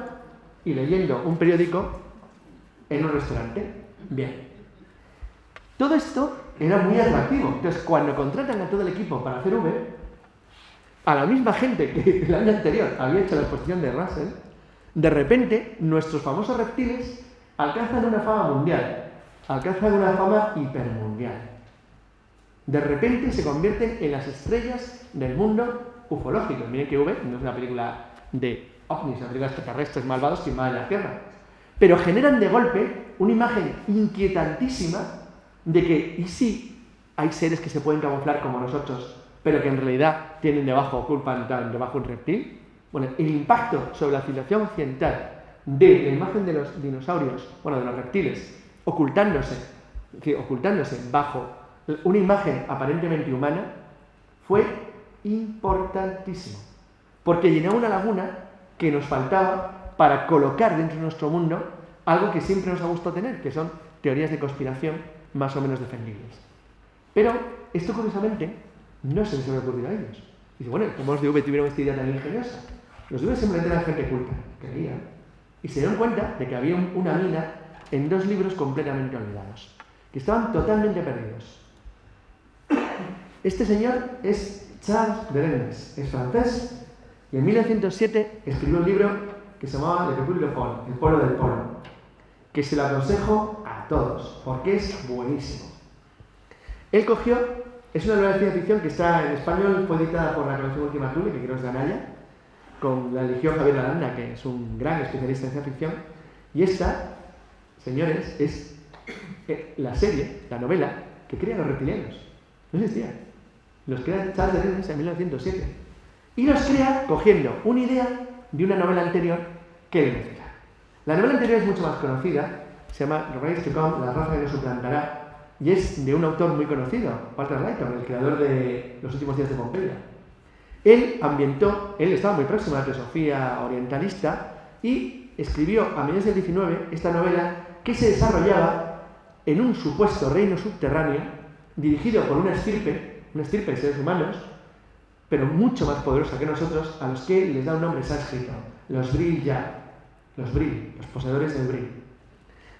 y leyendo un periódico en un restaurante. Bien. Todo esto era muy atractivo. Entonces, cuando contratan a todo el equipo para hacer V, a la misma gente que el año anterior había hecho la exposición de Russell, de repente nuestros famosos reptiles alcanzan una fama mundial, alcanzan una fama hipermundial. De repente se convierten en las estrellas del mundo ufológico. Miren que V no es una película de ovnis, una película de extraterrestres malvados que invaden la Tierra. Pero generan de golpe una imagen inquietantísima de que, ¿y si hay seres que se pueden camuflar como nosotros, pero que en realidad tienen debajo, ocultan debajo un reptil? Bueno, el impacto sobre la civilización occidental de la imagen de los dinosaurios, bueno, de los reptiles, ocultándose bajo una imagen aparentemente humana, fue importantísimo. Porque llenaba una laguna que nos faltaba para colocar dentro de nuestro mundo algo que siempre nos ha gustado tener, que son teorías de conspiración más o menos defendibles. Pero esto, curiosamente, no se les había ocurrido a ellos. Dice, bueno, como los de V tuvieron esta idea tan ingeniosa. Los de V simplemente eran gente culta, que leían, y se dieron cuenta de que había una mina en 2 libros completamente olvidados, que estaban totalmente perdidos. Este señor es Charles Derens, es francés, y en 1907 escribió un libro que se llamaba Le Peuple du Pôle, el pueblo del polo, que se lo aconsejo a todos, porque es buenísimo. Él cogió, es una novela de ciencia ficción que está en español, fue editada por la colección Última Thule, que creo es de Anaya, la eligió Javier Aranda, que es un gran especialista en ciencia ficción, y esta, señores, es la serie, la novela, que crean los reptilianos. No existía. Los crea Charles Derens en 1907. Y los crea cogiendo una idea de una novela anterior que él mezcla. La novela anterior es mucho más conocida, se llama The Race to Come, La raza que nos suplantará, y es de un autor muy conocido, Walter Lighton, el creador de Los últimos días de Pompeya. Él estaba muy próximo a la teosofía orientalista y escribió a mediados del 19 esta novela que se desarrollaba en un supuesto reino subterráneo dirigido por una estirpe de seres humanos, pero mucho más poderosa que nosotros, a los que les da un nombre sánscrito, los Vril-ya, los poseedores del Vril.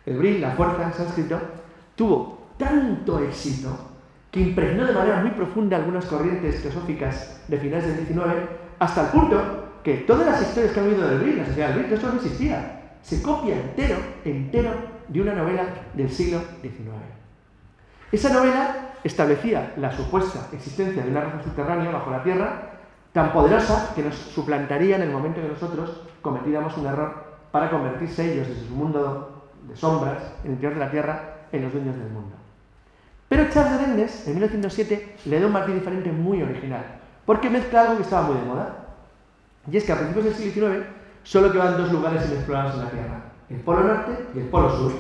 El Vril, la fuerza en sánscrito, tuvo tanto éxito que impregnó de manera muy profunda algunas corrientes teosóficas de finales del 19, hasta el punto que todas las historias que han oído del Vril, la sociedad del Vril, eso no existía. Se copia entero de una novela del siglo XIX. Esa novela establecía la supuesta existencia de una raza subterránea bajo la Tierra tan poderosa que nos suplantaría en el momento que nosotros cometiéramos un error para convertirse ellos desde su mundo de sombras, en el interior de la Tierra, en los dueños del mundo. Pero Charles Derens, en 1907, le da un matiz diferente muy original, porque mezcla algo que estaba muy de moda. Y es que a principios del siglo XIX solo quedaban 2 lugares inexplorados en la Tierra, el Polo Norte y el Polo Sur.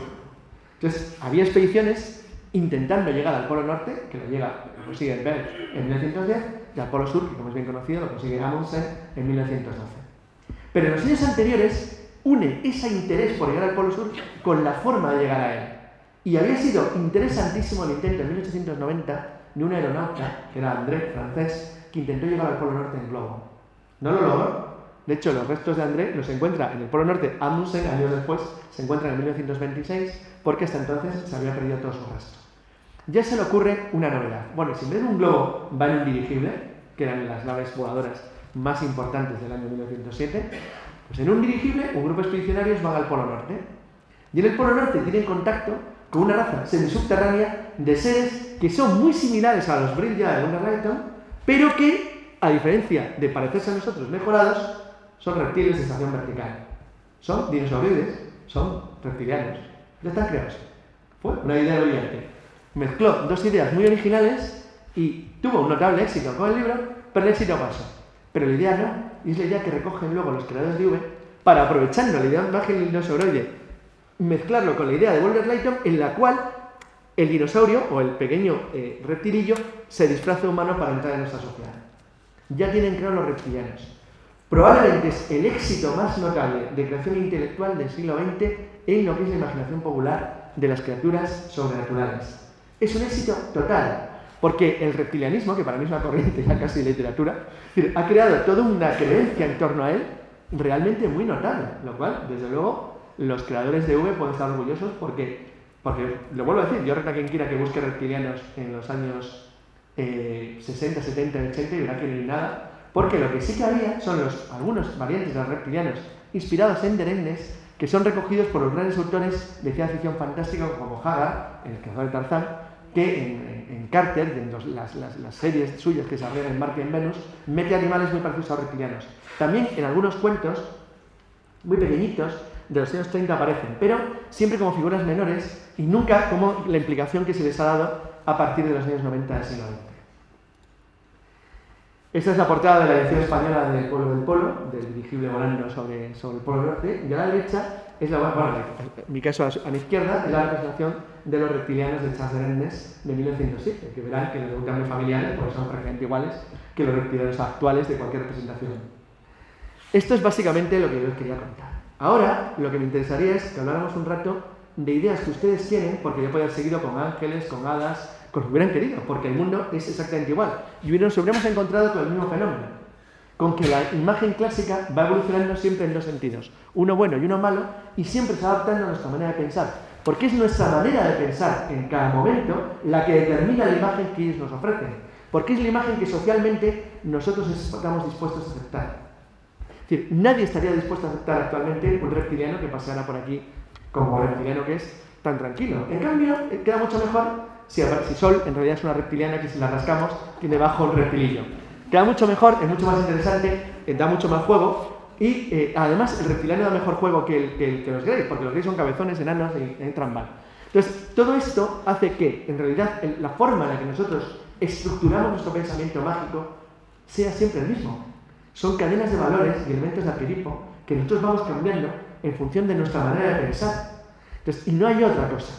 Entonces, había expediciones intentando llegar al Polo Norte, que lo consigue Bell en 1910, y al Polo Sur, que como es bien conocido, lo consigue Amundsen en 1912. Pero en los años anteriores une ese interés por llegar al Polo Sur con la forma de llegar a él. Y había sido interesantísimo el intento en 1890 de un aeronauta, que era André, francés, que intentó llegar al Polo Norte en globo. No lo logró. De hecho, los restos de André los encuentra en el Polo Norte. Amundsen, años después, se encuentra en 1926, porque hasta entonces se había perdido todo su resto. Ya se le ocurre una novedad. Bueno, si en vez de un globo va en un dirigible, que eran las naves voladoras más importantes del año 1907, pues en un dirigible un grupo de expedicionarios van al Polo Norte. Y en el Polo Norte tienen contacto con una raza semisubterránea de seres que son muy similares a los Vril-ya de Walter Lighton, pero que, a diferencia de parecerse a nosotros mejorados, son reptiles de estación vertical. Son dinosaurides, son reptilianos. Ya están creados. Fue una idea brillante. Mezcló 2 ideas muy originales y tuvo un notable éxito con el libro, pero el éxito pasó. Pero la idea no, y es la idea que recogen luego los creadores de V para, aprovechando la idea de imagen del dinosauroide, mezclarlo con la idea de Walter Lighton, en la cual el dinosaurio o el pequeño reptilillo se disfraza humano para entrar en nuestra sociedad. ya tienen claro los reptilianos. Probablemente es el éxito más notable de creación intelectual del siglo XX en lo que es la imaginación popular de las criaturas sobrenaturales. Es un éxito total, porque el reptilianismo, que para mí es una corriente ya casi de literatura, ha creado toda una creencia en torno a él realmente muy notable, lo cual, desde luego, los creadores de V pueden estar orgullosos porque lo vuelvo a decir, yo creo que a quien quiera que busque reptilianos en los años 60, 70, 80 y verá que no hay nada, porque lo que sí que había son algunos variantes de los reptilianos inspirados en Derengnes que son recogidos por los grandes autores de ciencia ficción fantástica como Hagar, el creador de Tarzán, que en Carter, en las series suyas que se abren en Marte y en Venus, mete animales muy parecidos a los reptilianos. También en algunos cuentos muy pequeñitos de los años 30 aparecen, pero siempre como figuras menores y nunca como la implicación que se les ha dado a partir de los años 90 del siglo XX. Esta es la portada de la edición española del Pueblo del Polo, del dirigible volando sobre el Polo Norte, y a la derecha es en mi caso a la izquierda, es la representación de los reptilianos de Charles Derengnes de 1907, que verán que les resultan muy familiares, porque son prácticamente iguales que los reptilianos actuales de cualquier representación. Esto es básicamente lo que yo os quería contar. Ahora, lo que me interesaría es que habláramos un rato de ideas que ustedes tienen, porque yo podría haber seguido con ángeles, con hadas, con lo que hubieran querido, porque el mundo es exactamente igual. Y nos hubiéramos encontrado con el mismo fenómeno, con que la imagen clásica va evolucionando siempre en dos sentidos, uno bueno y uno malo, y siempre se va adaptando a nuestra manera de pensar, porque es nuestra manera de pensar en cada momento la que determina la imagen que ellos nos ofrecen, porque es la imagen que socialmente nosotros estamos dispuestos a aceptar. Es decir, nadie estaría dispuesto a aceptar actualmente un reptiliano que paseara por aquí como reptiliano que es tan tranquilo. En cambio, queda mucho mejor si Sol en realidad es una reptiliana que si la rascamos tiene bajo un reptilillo. Queda mucho mejor, es mucho más interesante, da mucho más juego y además el reptiliano da mejor juego que los Greys, porque los Greys son cabezones, enanos y entran mal. Entonces, todo esto hace que en realidad la forma en la que nosotros estructuramos nuestro pensamiento mágico sea siempre el mismo. Son cadenas de valores y elementos de arquetipo que nosotros vamos cambiando en función de nuestra manera de pensar. Entonces, y no hay otra cosa.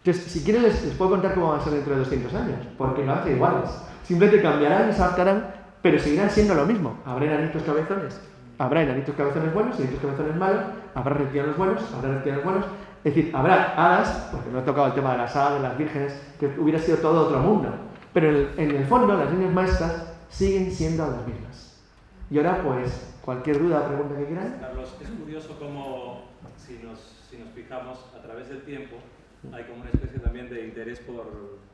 Entonces, si quieren les puedo contar cómo van a ser dentro de 200 años, porque van a ser iguales. Simplemente cambiarán y se adaptarán, pero seguirán siendo lo mismo. Habrá enanitos cabezones buenos y enanitos cabezones malos, habrá reptilianos buenos, habrá reptilianos buenos. Es decir, habrá hadas, porque no he tocado el tema de las hadas, de las vírgenes, que hubiera sido todo otro mundo. Pero en el fondo, las líneas maestras siguen siendo las mismas. Y ahora, pues, cualquier duda o pregunta que quieran. Carlos, es curioso cómo, si nos fijamos a través del tiempo, hay como una especie también de interés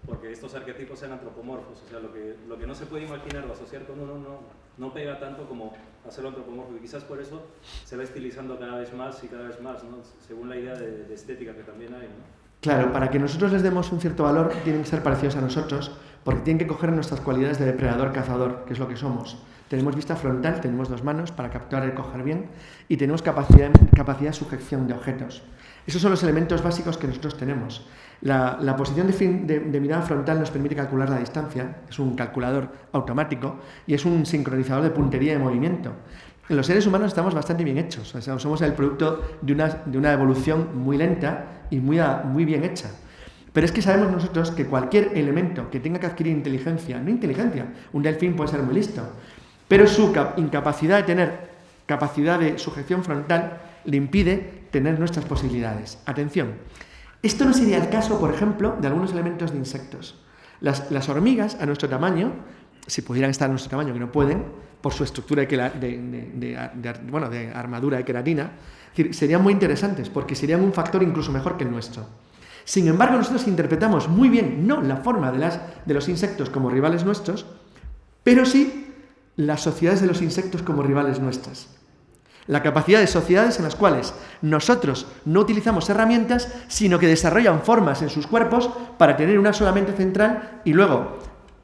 porque estos arquetipos sean antropomorfos, o sea, lo que no se puede imaginar o asociar con uno no pega tanto como hacerlo antropomorfo, y quizás por eso se va estilizando cada vez más y cada vez más, ¿no? Según la idea de estética que también hay, ¿no? Claro, para que nosotros les demos un cierto valor tienen que ser parecidos a nosotros, porque tienen que coger nuestras cualidades de depredador-cazador, que es lo que somos. Tenemos vista frontal, tenemos dos manos para capturar y coger bien, y tenemos capacidad de sujeción de objetos. Esos son los elementos básicos que nosotros tenemos. La posición de mirada frontal nos permite calcular la distancia, es un calculador automático y es un sincronizador de puntería de movimiento. Los seres humanos estamos bastante bien hechos, o sea, somos el producto de una evolución muy lenta y muy bien hecha. Pero es que sabemos nosotros que cualquier elemento que tenga que adquirir inteligencia, no inteligencia, un delfín puede ser muy listo, pero su incapacidad de tener capacidad de sujeción frontal le impide tener nuestras posibilidades. Atención, esto no sería el caso, por ejemplo, de algunos elementos de insectos. Las hormigas, a nuestro tamaño, si pudieran estar a nuestro tamaño, que no pueden, por su estructura de armadura de queratina, serían muy interesantes, porque serían un factor incluso mejor que el nuestro. Sin embargo, nosotros interpretamos muy bien, no la forma de los insectos como rivales nuestros, pero sí las sociedades de los insectos como rivales nuestras. La capacidad de sociedades en las cuales nosotros no utilizamos herramientas, sino que desarrollan formas en sus cuerpos para tener una sola mente central y luego,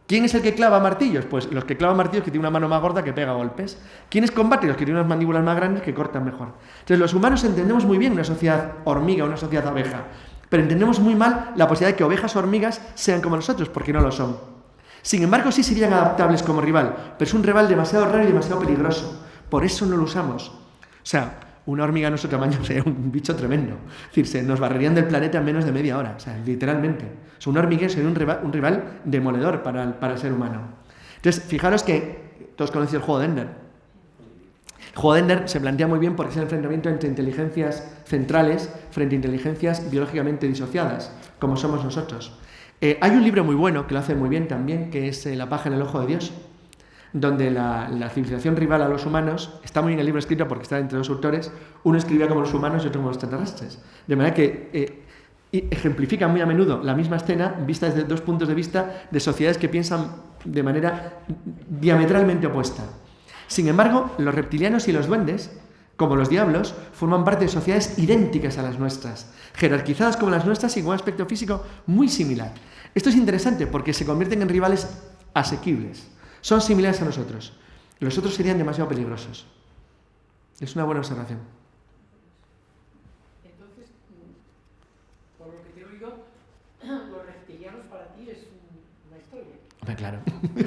¿quién es el que clava martillos? Pues los que clavan martillos que tienen una mano más gorda que pega golpes. ¿Quiénes combaten? Los que tienen unas mandíbulas más grandes que cortan mejor. Entonces los humanos entendemos muy bien una sociedad hormiga, una sociedad abeja, pero entendemos muy mal la posibilidad de que ovejas o hormigas sean como nosotros, porque no lo son. Sin embargo, sí serían adaptables como rival, pero es un rival demasiado raro y demasiado peligroso. Por eso no lo usamos. O sea, una hormiga a nuestro tamaño sería un bicho tremendo. Es decir, se nos barrerían del planeta en menos de media hora, o sea, literalmente. O sea, una hormiga sería un rival demoledor para el ser humano. Entonces, fijaros que todos conocéis el juego de Ender. El juego de Ender se plantea muy bien porque es el enfrentamiento entre inteligencias centrales frente a inteligencias biológicamente disociadas, como somos nosotros. Hay un libro muy bueno que lo hace muy bien también, que es La paja en el ojo de Dios, donde la civilización rival a los humanos, está muy bien el libro escrito porque está entre dos autores, uno escribía como los humanos y otro como los extraterrestres. De manera que ejemplifica muy a menudo la misma escena vista desde dos puntos de vista de sociedades que piensan de manera diametralmente opuesta. Sin embargo, los reptilianos y los duendes, como los diablos, forman parte de sociedades idénticas a las nuestras, jerarquizadas como las nuestras y con un aspecto físico muy similar. Esto es interesante porque se convierten en rivales asequibles. Son similares a nosotros. Los otros serían demasiado peligrosos. Es una buena observación. Entonces, por lo que te oigo, los reptilianos para ti es una historia. Hombre, claro,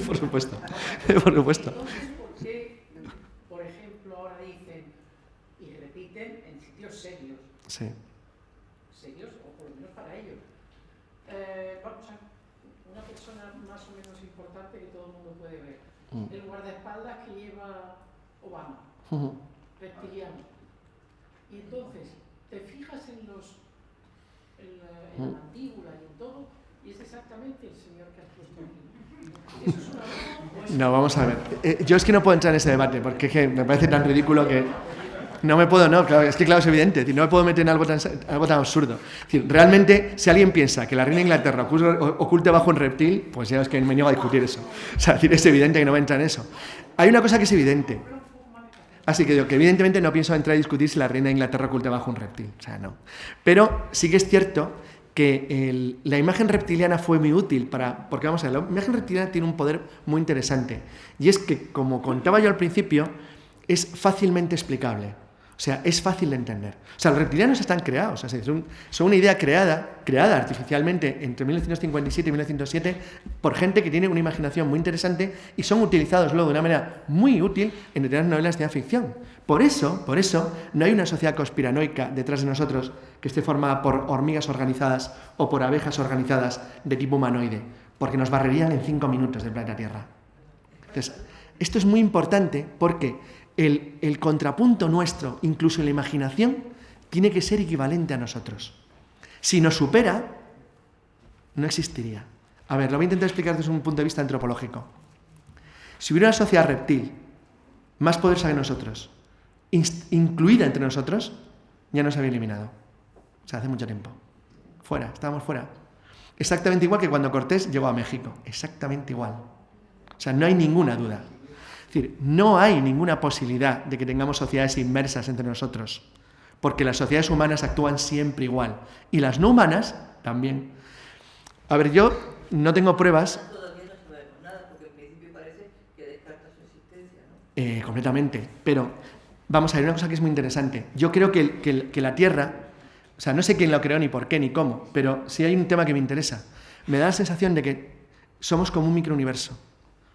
por supuesto. Por supuesto. Entonces, ¿por qué, por ejemplo, ahora dicen y repiten en sitios serios? Sí. Serios, o por lo menos para ellos. Vamos a una persona más o menos importante que todo el mundo puede ver. El guardaespaldas que lleva Obama, reptiliano. Y entonces, te fijas en la mandíbula y en todo, y es exactamente el señor que has puesto aquí. ¿Eso es una broma? No, vamos a ver. Yo es que no puedo entrar en ese debate porque es que me parece tan ridículo que no me puedo, claro, es que claro, es evidente, es decir, no me puedo meter en algo tan absurdo. Es decir, realmente, si alguien piensa que la reina de Inglaterra oculta bajo un reptil, pues ya es que me niego a discutir eso. O sea, es evidente que no voy a entrar en eso. Hay una cosa que es evidente. Así que digo que evidentemente no pienso entrar a discutir si la reina de Inglaterra oculta bajo un reptil. O sea, no. Pero sí que es cierto que la imagen reptiliana fue muy útil porque vamos a ver, la imagen reptiliana tiene un poder muy interesante. Y es que, como contaba yo al principio, es fácilmente explicable. O sea, es fácil de entender. O sea, los reptilianos están creados. O sea, son una idea creada artificialmente entre 1957 y 1907 por gente que tiene una imaginación muy interesante y son utilizados luego de una manera muy útil en determinadas novelas de ciencia ficción. Por eso, no hay una sociedad conspiranoica detrás de nosotros que esté formada por hormigas organizadas o por abejas organizadas de tipo humanoide, porque nos barrerían en 5 minutos del planeta Tierra. Entonces, esto es muy importante porque el contrapunto nuestro, incluso en la imaginación, tiene que ser equivalente a nosotros. Si nos supera, no existiría. A ver, lo voy a intentar explicar desde un punto de vista antropológico. Si hubiera una sociedad reptil más poderosa que nosotros, incluida entre nosotros, ya nos había eliminado. O sea, hace mucho tiempo. Fuera, estábamos fuera. Exactamente igual que cuando Cortés llegó a México. Exactamente igual. O sea, no hay ninguna duda. Es decir, no hay ninguna posibilidad de que tengamos sociedades inmersas entre nosotros, porque las sociedades humanas actúan siempre igual, y las no humanas también. A ver, yo no tengo pruebas. Todavía no se sabe nada, porque en principio parece que descarta su existencia, ¿no? Completamente, pero vamos a ver una cosa que es muy interesante. Yo creo que la Tierra, o sea, no sé quién lo creó ni por qué ni cómo, pero sí hay un tema que me interesa. Me da la sensación de que somos como un microuniverso.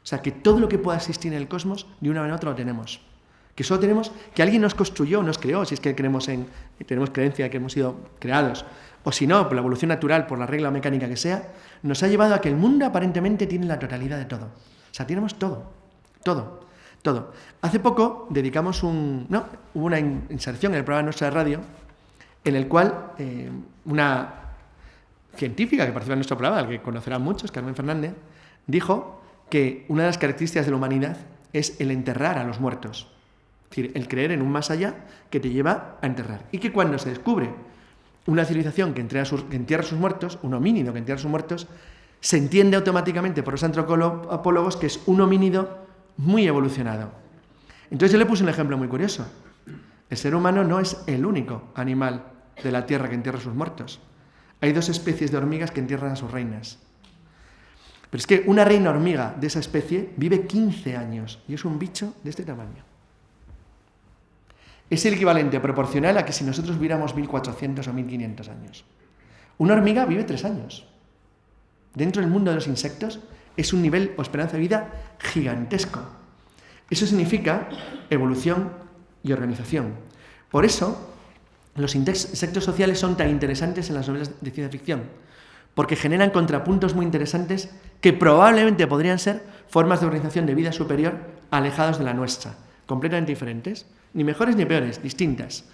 O sea, que todo lo que pueda existir en el cosmos, de una manera u otra lo tenemos. Que solo tenemos, que alguien nos construyó, nos creó, si es que tenemos creencia de que hemos sido creados, o si no, por la evolución natural, por la regla mecánica que sea, nos ha llevado a que el mundo aparentemente tiene la totalidad de todo. O sea, tenemos todo. Hace poco hubo una inserción en el programa nuestro de radio, en el cual una científica que participa en nuestro programa, al que conocerán muchos, Carmen Fernández, dijo que una de las características de la humanidad es el enterrar a los muertos. Es decir, el creer en un más allá que te lleva a enterrar. Y que cuando se descubre una civilización que entierra sus muertos, un homínido que entierra sus muertos, se entiende automáticamente por los antropólogos que es un homínido muy evolucionado. Entonces yo le puse un ejemplo muy curioso. El ser humano no es el único animal de la Tierra que entierra sus muertos. Hay 2 especies de hormigas que entierran a sus reinas. Pero es que una reina hormiga de esa especie vive 15 años y es un bicho de este tamaño. Es el equivalente proporcional a que si nosotros viviéramos 1400 o 1500 años. Una hormiga vive 3 años. Dentro del mundo de los insectos es un nivel o esperanza de vida gigantesco. Eso significa evolución y organización. Por eso, los insectos sociales son tan interesantes en las novelas de ciencia ficción, porque generan contrapuntos muy interesantes que probablemente podrían ser formas de organización de vida superior alejados de la nuestra, completamente diferentes, ni mejores ni peores, distintas.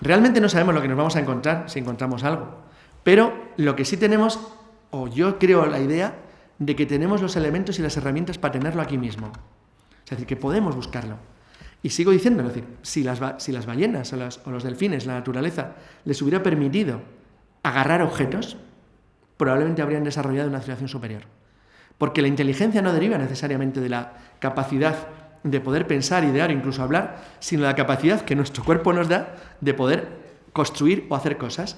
Realmente no sabemos lo que nos vamos a encontrar si encontramos algo, pero lo que sí tenemos, o yo creo la idea, de que tenemos los elementos y las herramientas para tenerlo aquí mismo. Es decir, que podemos buscarlo. Y sigo diciendo, es decir, si las ballenas o los delfines, la naturaleza, les hubiera permitido agarrar objetos, probablemente habrían desarrollado una civilización superior. Porque la inteligencia no deriva necesariamente de la capacidad de poder pensar, idear, incluso hablar, sino de la capacidad que nuestro cuerpo nos da de poder construir o hacer cosas.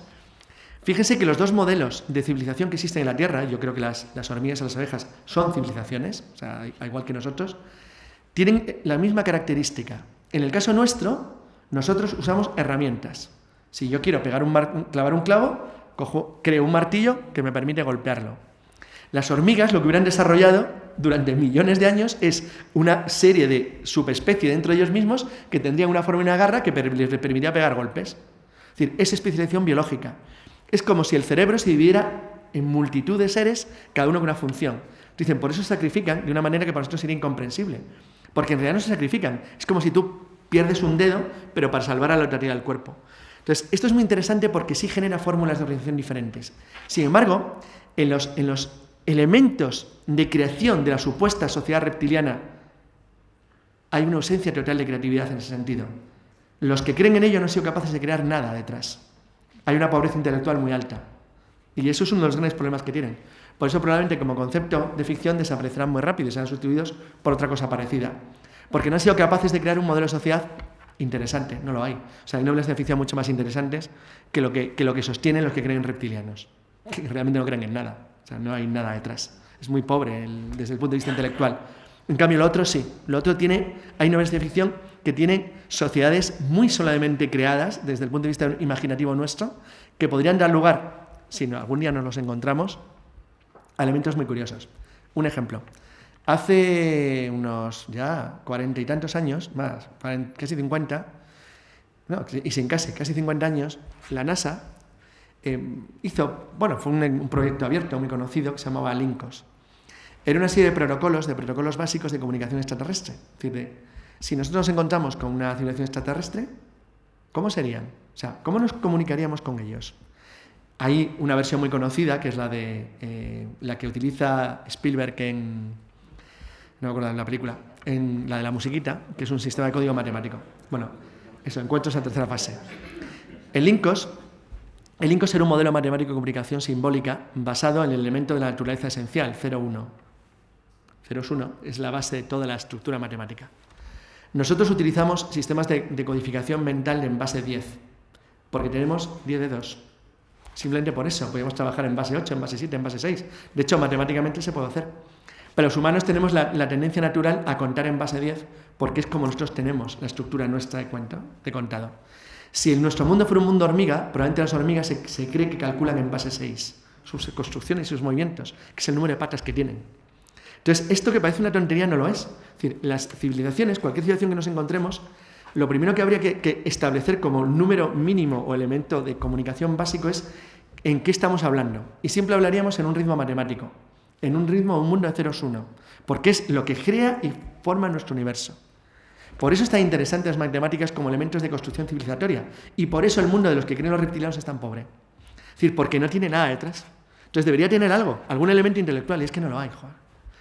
Fíjense que los dos modelos de civilización que existen en la Tierra, yo creo que las hormigas y las abejas son civilizaciones, o sea, igual que nosotros, tienen la misma característica. En el caso nuestro, nosotros usamos herramientas. Si yo quiero clavar un clavo, creo un martillo que me permite golpearlo. Las hormigas lo que hubieran desarrollado durante millones de años es una serie de subespecies dentro de ellos mismos que tendrían una forma y una garra que les permitiría pegar golpes. Es decir, es especialización biológica. Es como si el cerebro se dividiera en multitud de seres, cada uno con una función. Dicen, por eso se sacrifican de una manera que para nosotros sería incomprensible. Porque en realidad no se sacrifican. Es como si tú pierdes un dedo, pero para salvar a la totalidad del cuerpo. Entonces, esto es muy interesante porque sí genera fórmulas de organización diferentes. Sin embargo, en los elementos de creación de la supuesta sociedad reptiliana hay una ausencia total de creatividad en ese sentido. Los que creen en ello no han sido capaces de crear nada detrás. Hay una pobreza intelectual muy alta. Y eso es uno de los grandes problemas que tienen. Por eso probablemente como concepto de ficción desaparecerán muy rápido y serán sustituidos por otra cosa parecida. Porque no han sido capaces de crear un modelo de sociedad interesante. No lo hay. O sea, hay novelas de ficción mucho más interesantes que lo que sostienen los que creen en reptilianos. Que realmente no creen en nada. O sea, no hay nada detrás. Es muy pobre desde el punto de vista intelectual. En cambio, lo otro sí. Lo otro hay novelas de ficción que tienen sociedades muy solamente creadas desde el punto de vista imaginativo nuestro, que podrían dar lugar, si algún día nos los encontramos, a elementos muy curiosos. Un ejemplo. Hace unos ya 40 y tantos años, más, casi 50, y sin casi 50 años, la NASA fue un proyecto abierto muy conocido que se llamaba LINCOS. Era una serie de protocolos básicos de comunicación extraterrestre. Es decir, si nosotros nos encontramos con una civilización extraterrestre, ¿cómo serían? O sea, ¿cómo nos comunicaríamos con ellos? Hay una versión muy conocida, que es la que utiliza Spielberg no me acuerdo de la película, en la de la musiquita, que es un sistema de código matemático. Bueno, eso, encuentros en tercera fase. El LINCOS era un modelo matemático de comunicación simbólica basado en el elemento de la naturaleza esencial, 0,1. 0,1 es la base de toda la estructura matemática. Nosotros utilizamos sistemas de codificación mental en base 10, porque tenemos 10 dedos. Simplemente por eso podemos trabajar en base 8, en base 7, en base 6. De hecho, matemáticamente se puede hacer. Pero los humanos tenemos la tendencia natural a contar en base 10 porque es como nosotros tenemos la estructura nuestra de contado. Si nuestro mundo fuera un mundo hormiga, probablemente las hormigas se cree que calculan en base 6 sus construcciones y sus movimientos, que es el número de patas que tienen. Entonces, esto que parece una tontería no lo es. Es decir, las civilizaciones, cualquier civilización que nos encontremos, lo primero que habría que establecer como número mínimo o elemento de comunicación básico es en qué estamos hablando. Y siempre hablaríamos en un ritmo matemático, en un ritmo, un mundo de ceros 1, porque es lo que crea y forma nuestro universo. Por eso es tan interesante las matemáticas como elementos de construcción civilizatoria. Y por eso el mundo de los que creen los reptilianos es tan pobre. Es decir, porque no tiene nada detrás. Entonces debería tener algo, algún elemento intelectual, y es que no lo hay, joder.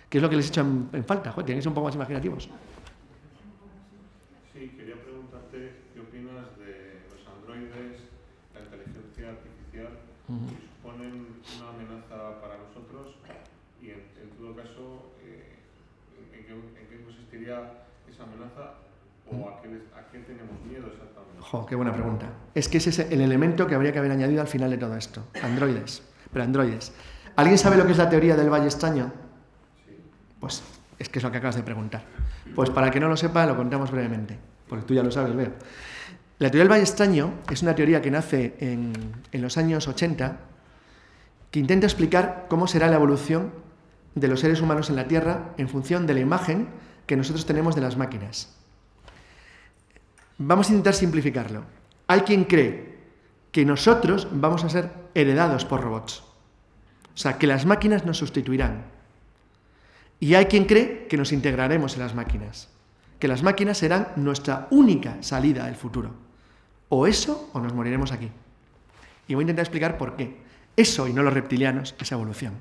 Que es lo que les he hecho en falta, joder, tienen que ser un poco más imaginativos. Sí, quería preguntarte qué opinas de los androides, la inteligencia artificial, que suponen una amenaza para nosotros y en todo caso, ¿en qué consistiría esa amenaza o a qué tenemos miedo exactamente? Jo, qué buena pregunta. Es que ese es el elemento que habría que haber añadido al final de todo esto. Androides. ¿Alguien sabe lo que es la teoría del valle extraño? Sí. Pues es que es lo que acabas de preguntar. Pues para que no lo sepa, lo contamos brevemente, porque tú ya lo sabes, veo. La teoría del valle extraño es una teoría que nace en los años 80, que intenta explicar cómo será la evolución de los seres humanos en la Tierra en función de la imagen que nosotros tenemos de las máquinas. Vamos a intentar simplificarlo. Hay quien cree que nosotros vamos a ser heredados por robots. O sea, que las máquinas nos sustituirán. Y hay quien cree que nos integraremos en las máquinas, que las máquinas serán nuestra única salida al futuro. O eso, o nos moriremos aquí. Y voy a intentar explicar por qué. Eso, y no los reptilianos, es evolución.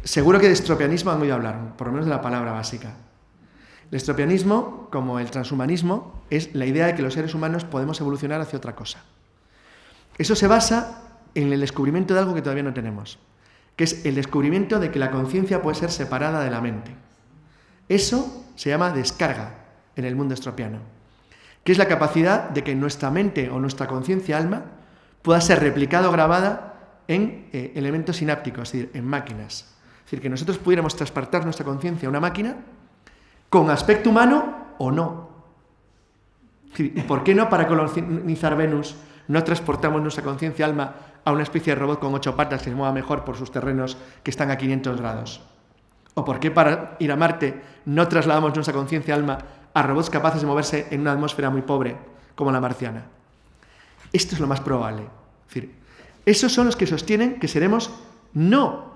Seguro que de estropianismo han oído hablar, por lo menos de la palabra básica. El estropianismo, como el transhumanismo, es la idea de que los seres humanos podemos evolucionar hacia otra cosa. Eso se basa en el descubrimiento de algo que todavía no tenemos, que es el descubrimiento de que la conciencia puede ser separada de la mente. Eso se llama descarga en el mundo estropiano, que es la capacidad de que nuestra mente o nuestra conciencia alma pueda ser replicada o grabada en elementos sinápticos, es decir, en máquinas. Es decir, que nosotros pudiéramos transportar nuestra conciencia a una máquina con aspecto humano o no. ¿Y por qué no para colonizar Venus no transportamos nuestra conciencia alma a una especie de robot con 8 patas que se mueva mejor por sus terrenos que están a 500 grados? ¿O por qué para ir a Marte no trasladamos nuestra conciencia alma a robots capaces de moverse en una atmósfera muy pobre como la marciana? Esto es lo más probable. Es decir, esos son los que sostienen que seremos no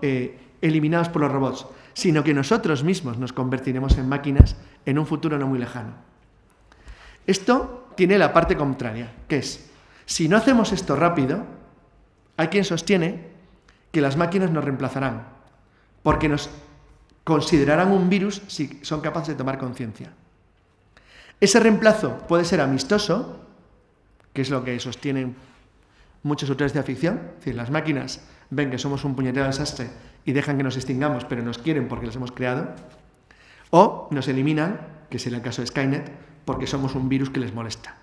eliminados por los robots, sino que nosotros mismos nos convertiremos en máquinas en un futuro no muy lejano. Esto tiene la parte contraria, que es, si no hacemos esto rápido, hay quien sostiene que las máquinas nos reemplazarán, porque nos considerarán un virus si son capaces de tomar conciencia. Ese reemplazo puede ser amistoso, que es lo que sostienen muchos autores de ficción, es decir, las máquinas ven que somos un puñetero desastre y dejan que nos extingamos, pero nos quieren porque los hemos creado, o nos eliminan, que es el caso de Skynet, porque somos un virus que les molesta.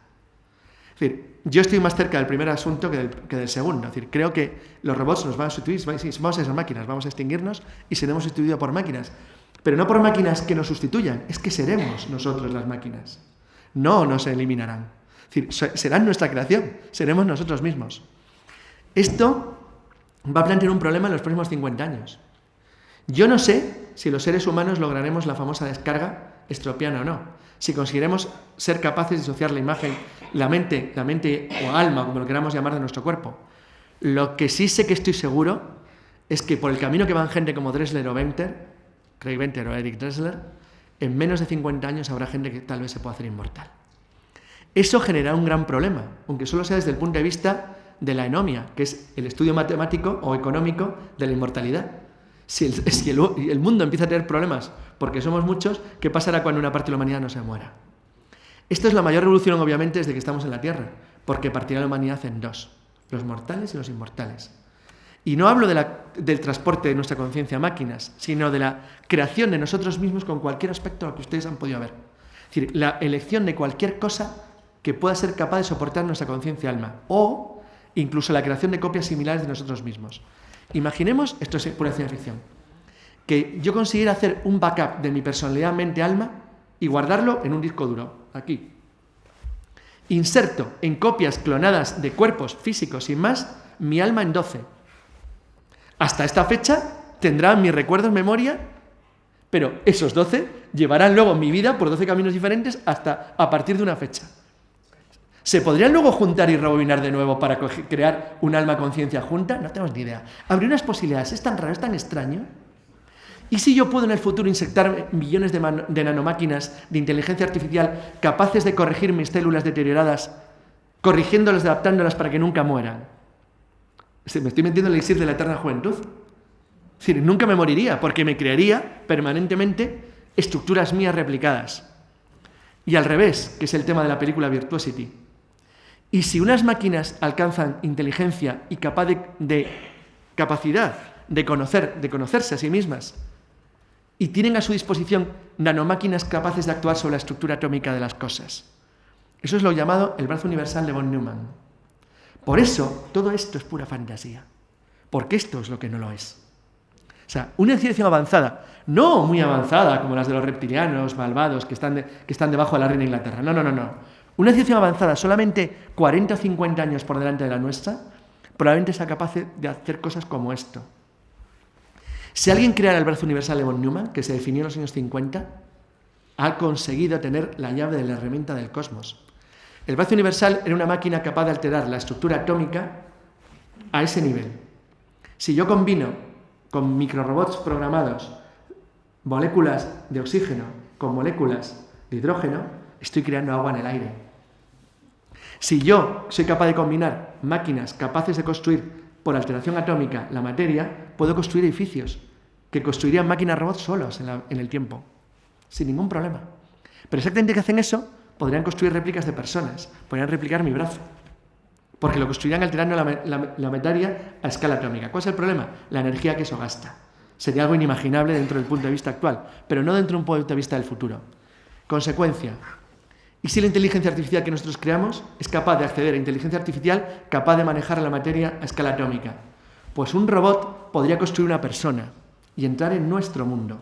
Es decir, yo estoy más cerca del primer asunto que del segundo. Es decir, creo que los robots nos van a sustituir, vamos a ser máquinas, vamos a extinguirnos y seremos sustituidos por máquinas. Pero no por máquinas que nos sustituyan, es que seremos nosotros las máquinas. No nos eliminarán. Es decir, serán nuestra creación, seremos nosotros mismos. Esto va a plantear un problema en los próximos 50 años. Yo no sé si los seres humanos lograremos la famosa descarga estropiana o no. Si conseguiremos ser capaces de disociar la imagen, la mente o alma, como lo queramos llamar, de nuestro cuerpo. Lo que sí sé que estoy seguro es que por el camino que van gente como Dressler o Venter, Craig Venter o Eric Dressler, en menos de 50 años habrá gente que tal vez se pueda hacer inmortal. Eso genera un gran problema, aunque solo sea desde el punto de vista de la enomia, que es el estudio matemático o económico de la inmortalidad. Si el mundo empieza a tener problemas porque somos muchos, ¿qué pasará cuando una parte de la humanidad no se muera? Esto es la mayor revolución, obviamente, desde que estamos en la Tierra, porque partirá la humanidad en dos, los mortales y los inmortales. Y no hablo del transporte de nuestra conciencia a máquinas, sino de la creación de nosotros mismos con cualquier aspecto a lo que ustedes han podido ver. Es decir, la elección de cualquier cosa que pueda ser capaz de soportar nuestra conciencia alma, o incluso la creación de copias similares de nosotros mismos. Imaginemos, esto es pura ciencia ficción, que yo consiguiera hacer un backup de mi personalidad mente-alma y guardarlo en un disco duro, aquí. Inserto en copias clonadas de cuerpos físicos sin más, mi alma en 12. Hasta esta fecha tendrán mis recuerdos, memoria, pero esos 12 llevarán luego mi vida por 12 caminos diferentes hasta a partir de una fecha. ¿Se podrían luego juntar y rebobinar de nuevo para crear un alma-conciencia junta? No tenemos ni idea. Habría unas posibilidades. Es tan raro, es tan extraño. ¿Y si yo puedo en el futuro inyectar millones de nanomáquinas de inteligencia artificial capaces de corregir mis células deterioradas, corrigiéndolas, adaptándolas para que nunca mueran? Me estoy metiendo en el elixir de la eterna juventud. Es decir, nunca me moriría, porque me crearía permanentemente estructuras mías replicadas. Y al revés, que es el tema de la película Virtuosity. Y si unas máquinas alcanzan inteligencia y capacidad de conocerse a sí mismas, y tienen a su disposición nanomáquinas capaces de actuar sobre la estructura atómica de las cosas. Eso es lo llamado el brazo universal de von Neumann. Por eso, todo esto es pura fantasía. Porque esto es lo que no lo es. O sea, una ciencia avanzada, no muy avanzada como las de los reptilianos malvados que están debajo de la reina de Inglaterra. No. Una ciencia avanzada, solamente 40 o 50 años por delante de la nuestra, probablemente sea capaz de hacer cosas como esto. Si alguien creara el brazo universal de von Neumann, que se definió en los años 50, ha conseguido tener la llave de la herramienta del cosmos. El brazo universal era una máquina capaz de alterar la estructura atómica a ese nivel. Si yo combino con microrobots programados moléculas de oxígeno con moléculas de hidrógeno, estoy creando agua en el aire. Si yo soy capaz de combinar máquinas capaces de construir por alteración atómica la materia, puedo construir edificios que construirían máquinas robots solos en el tiempo, sin ningún problema. Pero exactamente que hacen eso, podrían construir réplicas de personas, podrían replicar mi brazo, porque lo construirían alterando la materia a escala atómica. ¿Cuál es el problema? La energía que eso gasta. Sería algo inimaginable dentro del punto de vista actual, pero no dentro de un punto de vista del futuro. Consecuencia. ¿Y si la inteligencia artificial que nosotros creamos es capaz de acceder a inteligencia artificial capaz de manejar la materia a escala atómica? Pues un robot podría construir una persona y entrar en nuestro mundo.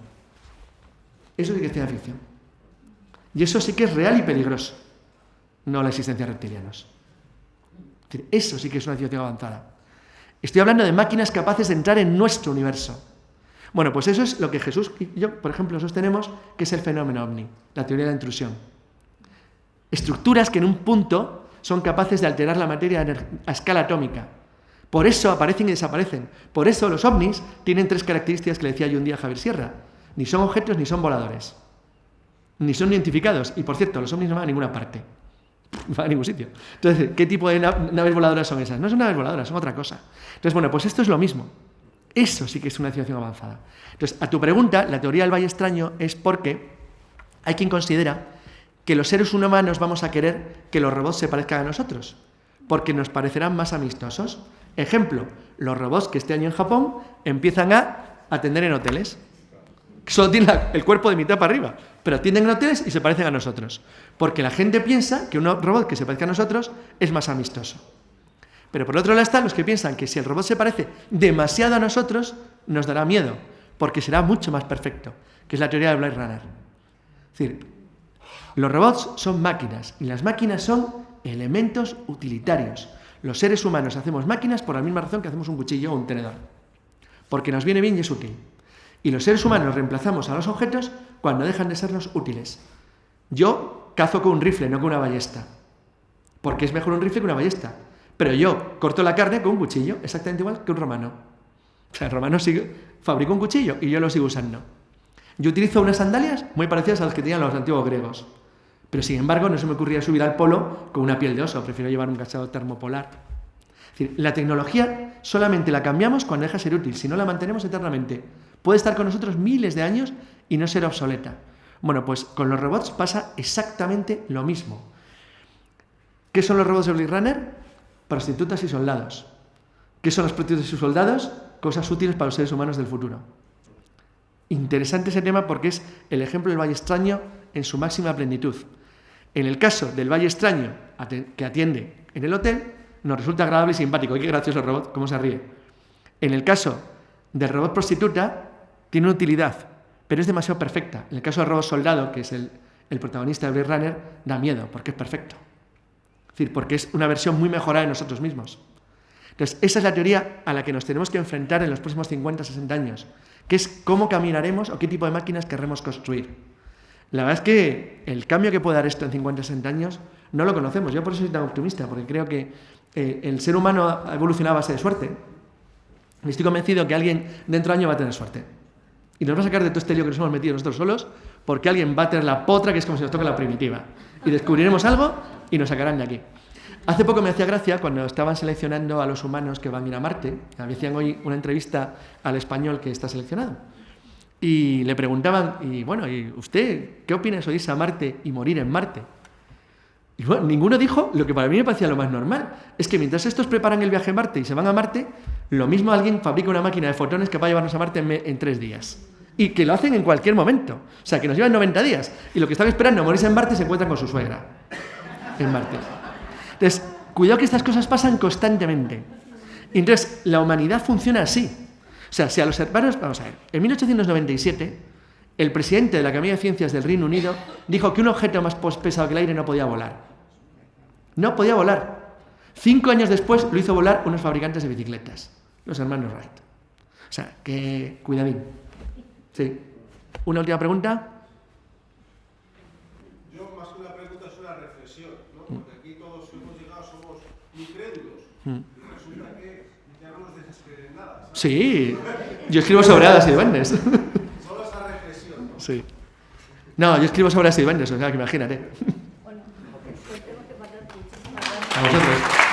Eso sí que es ciencia ficción. Y eso sí que es real y peligroso, no la existencia de reptilianos. Es decir, eso sí que es una civilización avanzada. Estoy hablando de máquinas capaces de entrar en nuestro universo. Bueno, pues eso es lo que Jesús y yo, por ejemplo, sostenemos que es el fenómeno ovni, la teoría de la intrusión. Estructuras que en un punto son capaces de alterar la materia a escala atómica. Por eso aparecen y desaparecen. Por eso los ovnis tienen 3 características que le decía yo un día a Javier Sierra. Ni son objetos ni son voladores. Ni son identificados. Y por cierto, los ovnis no van a ninguna parte. No van a ningún sitio. Entonces, ¿qué tipo de naves voladoras son esas? No son naves voladoras, son otra cosa. Entonces, bueno, pues esto es lo mismo. Eso sí que es una civilización avanzada. Entonces, a tu pregunta, la teoría del valle extraño es porque hay quien considera que los seres humanos vamos a querer que los robots se parezcan a nosotros, porque nos parecerán más amistosos. Ejemplo, los robots que este año en Japón empiezan a atender en hoteles. Solo tienen el cuerpo de mitad para arriba, pero atienden en hoteles y se parecen a nosotros, porque la gente piensa que un robot que se parezca a nosotros es más amistoso. Pero por otro lado están los que piensan que si el robot se parece demasiado a nosotros, nos dará miedo, porque será mucho más perfecto, que es la teoría de Blade Runner. Es decir, los robots son máquinas, y las máquinas son elementos utilitarios. Los seres humanos hacemos máquinas por la misma razón que hacemos un cuchillo o un tenedor, porque nos viene bien y es útil. Y los seres humanos reemplazamos a los objetos cuando dejan de sernos útiles. Yo cazo con un rifle, no con una ballesta, porque es mejor un rifle que una ballesta. Pero yo corto la carne con un cuchillo, exactamente igual que un romano. O sea, el romano fabricó un cuchillo y yo lo sigo usando. Yo utilizo unas sandalias muy parecidas a las que tenían los antiguos griegos. Pero sin embargo, no se me ocurría subir al polo con una piel de oso. Prefiero llevar un cacharro termopolar. Es decir, la tecnología solamente la cambiamos cuando deja de ser útil. Si no, la mantenemos eternamente. Puede estar con nosotros miles de años y no ser obsoleta. Bueno, pues con los robots pasa exactamente lo mismo. ¿Qué son los robots de Blade Runner? Prostitutas y soldados. ¿Qué son las prostitutas y soldados? Cosas útiles para los seres humanos del futuro. Interesante ese tema porque es el ejemplo del valle extraño en su máxima plenitud. En el caso del valle extraño que atiende en el hotel, nos resulta agradable y simpático. ¡Qué gracioso el robot! ¿Cómo se ríe? En el caso del robot prostituta, tiene una utilidad, pero es demasiado perfecta. En el caso del robot soldado, que es el protagonista de Blade Runner, da miedo porque es perfecto. Es decir, porque es una versión muy mejorada de nosotros mismos. Entonces, esa es la teoría a la que nos tenemos que enfrentar en los próximos 50, 60 años, que es cómo caminaremos o qué tipo de máquinas querremos construir. La verdad es que el cambio que puede dar esto en 50, 60 años no lo conocemos. Yo por eso soy tan optimista, porque creo que el ser humano ha evolucionado a base de suerte. Y estoy convencido que alguien dentro de año va a tener suerte. Y nos va a sacar de todo este lío que nos hemos metido nosotros solos, porque alguien va a tener la potra, que es como si nos toca la primitiva. Y descubriremos algo y nos sacarán de aquí. Hace poco me hacía gracia cuando estaban seleccionando a los humanos que van a ir a Marte. Hacían hoy una entrevista al español que está seleccionado. Y le preguntaban, y bueno, ¿y usted qué opina de irse a Marte y morir en Marte? Y bueno, ninguno dijo lo que para mí me parecía lo más normal. Es que mientras estos preparan el viaje a Marte y se van a Marte, lo mismo alguien fabrica una máquina de fotones que va a llevarnos a Marte en 3 días. Y que lo hacen en cualquier momento. O sea, que nos llevan 90 días. Y lo que están esperando a morirse en Marte se encuentran con su suegra. En Marte. Entonces, cuidado que estas cosas pasan constantemente. Y entonces, la humanidad funciona así. O sea, si a los hermanos... Vamos a ver. En 1897, el presidente de la Academia de Ciencias del Reino Unido dijo que un objeto más pesado que el aire no podía volar. No podía volar. 5 años después lo hizo volar unos fabricantes de bicicletas. Los hermanos Wright. O sea, que... Cuidadín. Sí. ¿Una última pregunta? Yo, más que una pregunta, es una reflexión, ¿no? Porque aquí todos hemos llegado, somos incrédulos. Y resulta que ya no nos dejas creer en nada, ¿sabes? Sí. Yo escribo sobre hadas y duendes. Solo esa reflexión. Sí. No, yo escribo sobre Steve Benders, o sea que imagínate. Bueno, pues tengo que mandar muchísimas gracias. A vosotros.